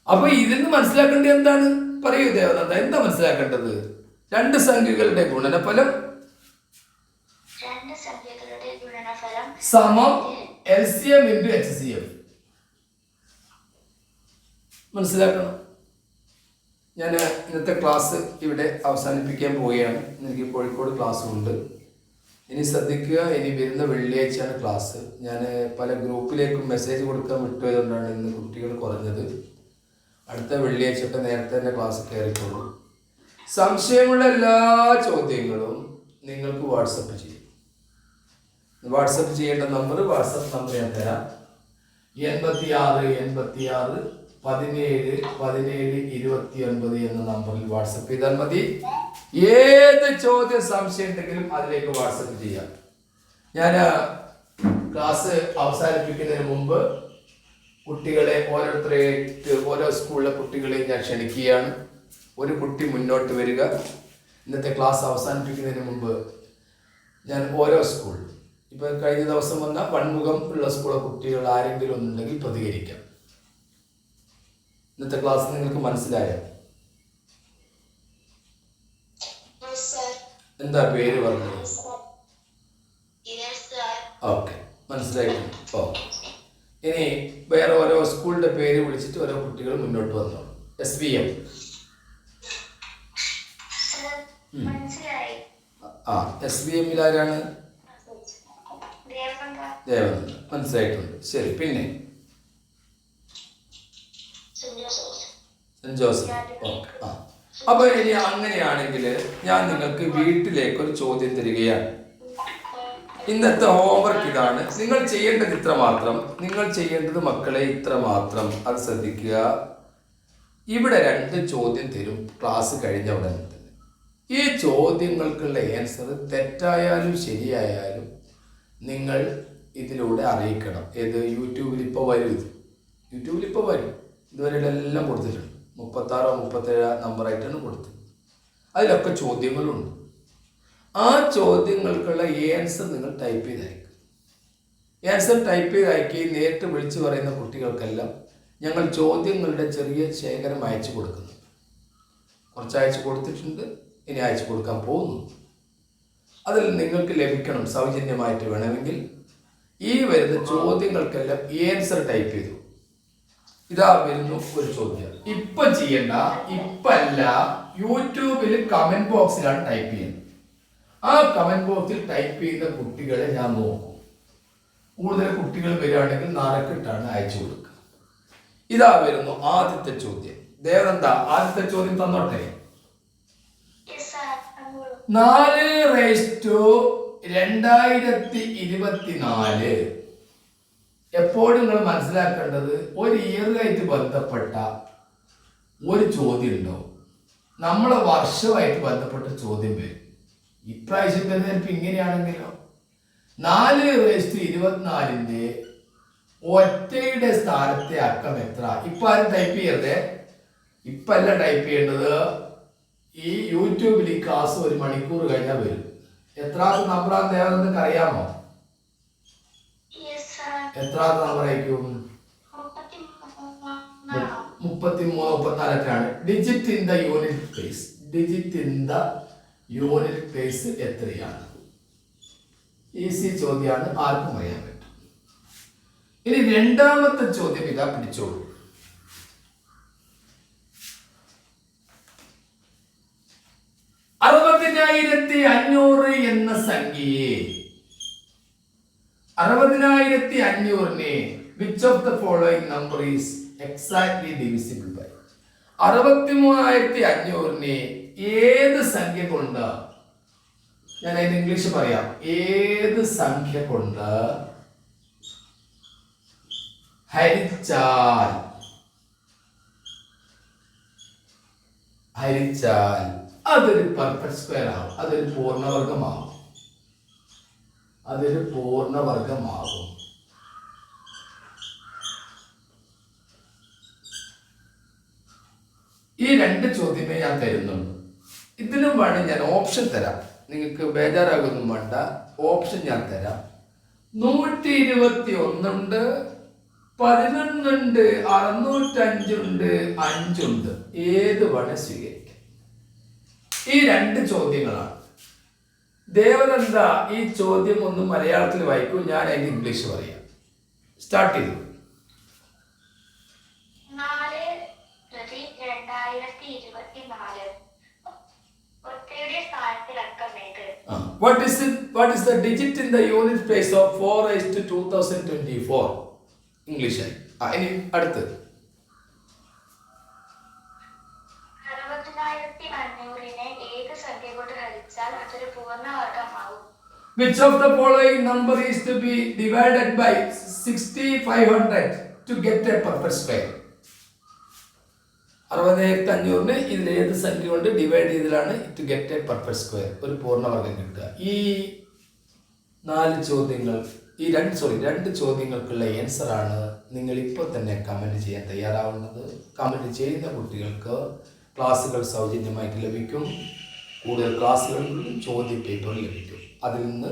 A: അപ്പൊ ഇതിന്ന് മനസ്സിലാക്കേണ്ടത് എന്താണ്? പറയൂ ദേവനന്ദ, എന്താ മനസ്സിലാക്കേണ്ടത്? 2 സംഖ്യകളുടെ ഗുണനഫലം സമം LCM ഇൻറ്റു HCF. മനസ്സിലാക്കണം. ഞാൻ ഇന്നത്തെ ക്ലാസ് ഇവിടെ അവസാനിപ്പിക്കാൻ പോവുകയാണ്. എനിക്ക് കോഴിക്കോട് ക്ലാസ് ഉണ്ട്. ഇനി ശ്രദ്ധിക്കുക, ഇനി വരുന്ന വെള്ളിയാഴ്ചയാണ് ക്ലാസ്. ഞാൻ പല ഗ്രൂപ്പിലേക്കും മെസ്സേജ് കൊടുക്കാൻ വിട്ടുപോയതുകൊണ്ടാണ് ഇന്ന് കുട്ടികൾ കുറഞ്ഞത്. അടുത്ത വെള്ളിയാഴ്ചയൊക്കെ നേരത്തെ തന്നെ ക്ലാസ് കയറിക്കോളൂ. സംശയമുള്ള എല്ലാ ചോദ്യങ്ങളും നിങ്ങൾക്ക് വാട്സപ്പ് ചെയ്യും. വാട്സപ്പ് ചെയ്യേണ്ട വാട്സപ്പ് നമ്പർ ഞാൻ തരാം. 86 17 29 എന്ന നമ്പറിൽ വാട്സപ്പ് ചെയ്താൽ മതി. ഏത് ചോദ്യം സംശയം ഉണ്ടെങ്കിലും അതിലേക്ക് വാട്സപ്പ് ചെയ്യാം. ഞാൻ ക്ലാസ് അവസാനിപ്പിക്കുന്നതിന് മുമ്പ് കുട്ടികളെ ഓരോരുത്തരായിട്ട് ഓരോ സ്കൂളിലെ കുട്ടികളെ ഞാൻ ക്ഷണിക്കുകയാണ്. ഒരു കുട്ടി മുന്നോട്ട് വരിക. ഇന്നത്തെ ക്ലാസ് അവസാനിപ്പിക്കുന്നതിന് മുമ്പ് ഞാൻ ഓരോ സ്കൂൾ, ഇപ്പം കഴിഞ്ഞ ദിവസം വന്ന വൺമുഖം ഉള്ള സ്കൂളിലെ കുട്ടികൾ ആരെങ്കിലും ഒന്നുണ്ടെങ്കിൽ പ്രതികരിക്കാം. ഇന്നത്തെ ക്ലാസ് നിങ്ങൾക്ക് മനസ്സിലായോ? എന്താ പേര് പറഞ്ഞത്? ഓക്കെ, മനസ്സിലായിട്ടുണ്ട്. ഓക്കെ, ഇനി വേറെ ഓരോ സ്കൂളിന്റെ പേര് വിളിച്ചിട്ട് ഓരോ കുട്ടികൾ മുന്നോട്ട് വന്നോളൂ. SVM. SVM ആരാണ്? ദേവനന്ദ. മനസ്സിലായിട്ടുണ്ട്. ശരി, പിന്നെ സെന്റ് ജോസഫ്. ഓക്കെ. അപ്പൊ ഇനി അങ്ങനെയാണെങ്കിൽ ഞാൻ നിങ്ങൾക്ക് വീട്ടിലേക്ക് ഒരു ചോദ്യം തരികയാണ്. ഇന്നത്തെ ഹോംവർക്ക് ഇതാണ്. നിങ്ങൾ ചെയ്യേണ്ടത് ഇത്ര മാത്രം. നിങ്ങൾ ചെയ്യേണ്ടത് മക്കളെ ഇത്ര മാത്രം. അത് ശ്രദ്ധിക്കുക. ഇവിടെ 2 ചോദ്യം തരും ക്ലാസ് കഴിഞ്ഞ ഉടനെ തന്നെ. ഈ ചോദ്യങ്ങൾക്കുള്ള ആൻസർ തെറ്റായാലും ശരിയായാലും നിങ്ങൾ ഇതിലൂടെ അറിയിക്കണം. ഏത്? യൂട്യൂബിൽ ഇപ്പോൾ വരും. യൂട്യൂബിൽ ഇപ്പോൾ വരും. ഇതുവരെ എല്ലാം കൊടുത്തിട്ടുണ്ട്. 36 37 നമ്പറായിട്ടാണ് കൊടുത്തത്. അതിലൊക്കെ ചോദ്യങ്ങളുണ്ട്. ആ ചോദ്യങ്ങൾക്കുള്ള ആൻസർ നിങ്ങൾ ടൈപ്പ് ചെയ്ത് അയക്കുക. ആൻസർ ടൈപ്പ് ചെയ്ത് അയക്കുകയും നേരിട്ട് വിളിച്ച് പറയുന്ന കുട്ടികൾക്കെല്ലാം ഞങ്ങൾ ചോദ്യങ്ങളുടെ ചെറിയ ശേഖരം അയച്ചു കൊടുക്കുന്നു. കുറച്ച് അയച്ചു കൊടുത്തിട്ടുണ്ട്, ഇനി അയച്ചു കൊടുക്കാൻ പോകുന്നു. അതിൽ നിങ്ങൾക്ക് ലഭിക്കണം സൗജന്യമായിട്ട് വേണമെങ്കിൽ ഈ വരുന്ന ചോദ്യങ്ങൾക്കെല്ലാം ആൻസർ ടൈപ്പ് ചെയ്തു. ഇതാ വരുന്നു ഒരു ചോദ്യം. ഇപ്പൊ ചെയ്യണ്ട, ഇപ്പല്ല, യൂട്യൂബിൽ കമന്റ് ബോക്സിലാണ് ടൈപ്പ് ചെയ്യുന്നത്. ആ കമന്റ് ബോക്സിൽ ടൈപ്പ് ചെയ്യുന്ന കുട്ടികളെ ഞാൻ നോക്കും. കൂടുതൽ കുട്ടികൾ വരികയാണെങ്കിൽ നറുക്കിട്ടാണ് അയച്ചു കൊടുക്കുക. ഇതാ വരുന്നു ആദ്യത്തെ ചോദ്യം. ദേവനന്ദ ആദ്യത്തെ ചോദ്യം തന്നോട്ടെ. 4/2024 എപ്പോഴും നിങ്ങൾ മനസ്സിലാക്കേണ്ടത് ഒരു ഇയറുമായിട്ട് ബന്ധപ്പെട്ട ഒരു ചോദ്യം ഉണ്ടാവും. നമ്മളെ വർഷമായിട്ട് ബന്ധപ്പെട്ട ചോദ്യം വരും. ഇപ്രാവശ്യത്തെ ചിലപ്പോൾ ഇങ്ങനെയാണെങ്കിലോ 4/24 ഒറ്റയുടെ സ്ഥാനത്തെ അക്കം എത്ര? ഇപ്പൊ ആരും ടൈപ്പ് ചെയ്യരുതേ. ഇപ്പല്ല ടൈപ്പ് ചെയ്യേണ്ടത്. ഈ യൂട്യൂബിൽ ഈ ക്ലാസ് 1 മണിക്കൂർ കഴിഞ്ഞാൽ വരും. എത്രാമത്തെ നമ്പറാന്ന് നിങ്ങൾക്ക് അറിയാമോ? എത്രാമത്തെ നമ്പർ ആയിരിക്കും? 33, 34 digit in the unit place. Digit in the unit place എത്രയാണ്? ഈസി ചോദ്യമാണ്, ആർക്കും അറിയാൻ പറ്റും. ഇനി രണ്ടാമത്തെ ചോദ്യം ഇതാ, പിടിച്ചോളൂ. 60,500 എന്ന സംഖ്യയെ 60,500 which of the following number is exactly divisible by? 63,500 ഏത് സംഖ്യ കൊണ്ട്, ഞാൻ അതിന് ഇംഗ്ലീഷ് പറയാം, ഏത് സംഖ്യ കൊണ്ട് ഹരിച്ചാൽ അതൊരു പെർഫെക്റ്റ് സ്ക്വയർ ആവും, അതൊരു പൂർണ്ണവർഗമാവും. ഈ രണ്ട് ചോദ്യമേ ഞാൻ തരുന്നുണ്ട്. ഇതിനും വേണം ഞാൻ ഓപ്ഷൻ തരാം. നിങ്ങൾക്ക് ബേജാറാകൊന്നും വേണ്ട, ഓപ്ഷൻ ഞാൻ തരാം. 121 ഉണ്ട്, 11 ഉണ്ട്, 605 ഉണ്ട്, 5 ഉണ്ട്. ഏത് വേണം സ്വീകരിക്കാം. ഈ രണ്ട് ചോദ്യങ്ങളാണ്. ദേവനന്ദ ഈ ചോദ്യം ഒന്ന് മലയാളത്തിൽ വായിക്കും, ഞാൻ അതിന് ഇംഗ്ലീഷ് പറയാം. സ്റ്റാർട്ട് ചെയ്തു.
B: 4/2024 ഒറ്റയുടെ സ്ഥാനത്തിൽ അക്കം ഏത്?
A: What is the digit in the unit place of 4/2024? English ആയി. ഇനി അടുത്ത്
B: 60,500 ഏത് സംഖ്യ കൊണ്ട് ഹരിച്ചാൽ അതൊരു പൂർണ്ണവർഗമാവും?
A: Which of the following number is to be divided by 60,500 to get a perfect square? 60,500 ഇതിൽ ഏത് സംഖ്യ കൊണ്ട് ഡിവൈഡ് ചെയ്തതാണ് to get a perfect square, ഒരു പൂർണ്ണവർഗം കിട്ടുക. ഈ 4 ചോദ്യങ്ങൾ, ഈ രണ്ട് ചോദ്യങ്ങൾക്കുള്ള ആൻസർ ആണ് നിങ്ങൾ ഇപ്പോൾ തന്നെ കമൻറ്റ് ചെയ്യാൻ തയ്യാറാവുന്നത്. കമൻറ്റ് ചെയ്യുന്ന കുട്ടികൾക്ക് ക്ലാസ്സുകൾ സൗജന്യമായിട്ട് ലഭിക്കും. കൂടുതൽ ക്ലാസ്സുകളിലും ചോദ്യ പേപ്പർ ലഭിക്കും. അതിൽ നിന്ന്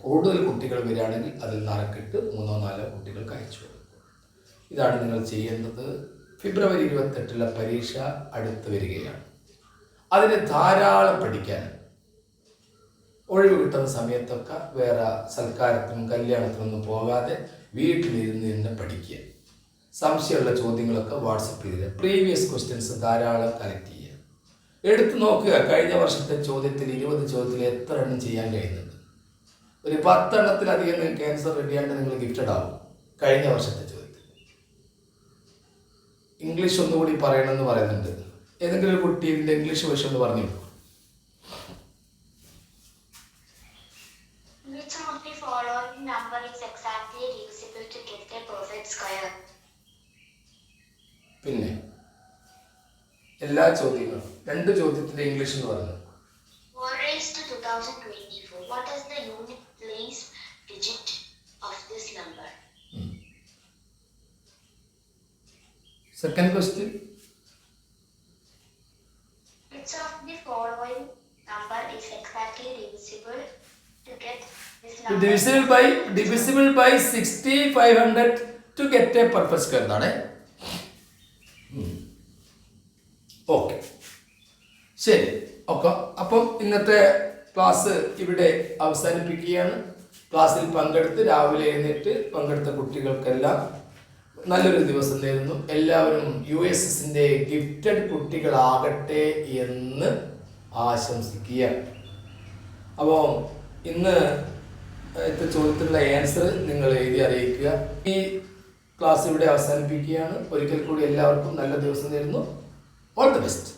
A: കൂടുതൽ കുട്ടികൾ വരികയാണെങ്കിൽ അതിൽ നറുക്കിട്ട് 3-4 കുട്ടികൾക്ക് അയച്ചു കൊടുക്കും. ഇതാണ് നിങ്ങൾ ചെയ്യേണ്ടത്. ഫെബ്രുവരി 28 പരീക്ഷ അടുത്ത് വരികയാണ്. അതിന് ധാരാളം പഠിക്കാൻ, ഒഴിവ് കിട്ടുന്ന സമയത്തൊക്കെ വേറെ സൽക്കാരത്തിനും കല്യാണത്തിനൊന്നും പോകാതെ വീട്ടിലിരുന്ന് തന്നെ പഠിക്കുക. സംശയമുള്ള ചോദ്യങ്ങളൊക്കെ വാട്സപ്പ് ചെയ്ത് പ്രീവിയസ് ക്വസ്റ്റ്യൻസ് ധാരാളം കളക്ട് ചെയ്യുക. എടുത്തു നോക്കുക. കഴിഞ്ഞ വർഷത്തെ ചോദ്യത്തിൽ 20 ചോദ്യത്തിൽ എത്ര എണ്ണം ചെയ്യാൻ കഴിയുന്നുണ്ട്? ഒരു 10 എണ്ണത്തിലധികം നിങ്ങൾക്ക് ആൻസർ റെഡിയാണ്ട് നിങ്ങൾ ഗിഫ്റ്റഡ് ആവും. കഴിഞ്ഞ വർഷത്തെ ചോദ്യത്തിൽ ഇംഗ്ലീഷ് ഒന്നുകൂടി പറയണമെന്ന് പറയുന്നുണ്ട്. ഏതെങ്കിലും ഒരു കുട്ടി ഇതിൻ്റെ ഇംഗ്ലീഷ് വേർഷൻ ഒന്ന് പറഞ്ഞു.
B: Which of the following number is exactly divisible to get a perfect square?
A: പിന്നെ എല്ലാ ചോദ്യങ്ങളും 2 ചോദ്യത്തിന്റെ ഇംഗ്ലീഷ് എന്ന് പറഞ്ഞു.
B: 4/2024 what is the unit place digit of this number?
A: Second question.
B: Which of the following number is exactly divisible to get this number?
A: Divisible by 60,500 to get a perfect square. Okay, ശരി. അപ്പം ഇന്നത്തെ class ഇവിടെ അവസാനിപ്പിക്കുകയാണ്. ക്ലാസ്സിൽ പങ്കെടുത്ത് രാവിലെ എഴുന്നേറ്റ് പങ്കെടുത്ത കുട്ടികൾക്കെല്ലാം നല്ലൊരു ദിവസം നേരുന്നു. എല്ലാവരും USSന്റെ ഗിഫ്റ്റഡ് കുട്ടികളാകട്ടെ എന്ന് ആശംസിക്കുക. അപ്പോൾ ഇന്ന് ചോദ്യത്തിനുള്ള ആൻസർ നിങ്ങൾ എഴുതി അറിയിക്കുക. ഈ ക്ലാസ് ഇവിടെ അവസാനിപ്പിക്കുകയാണ്. ഒരിക്കൽ കൂടി എല്ലാവർക്കും നല്ല ദിവസം നേരുന്നു. All the best.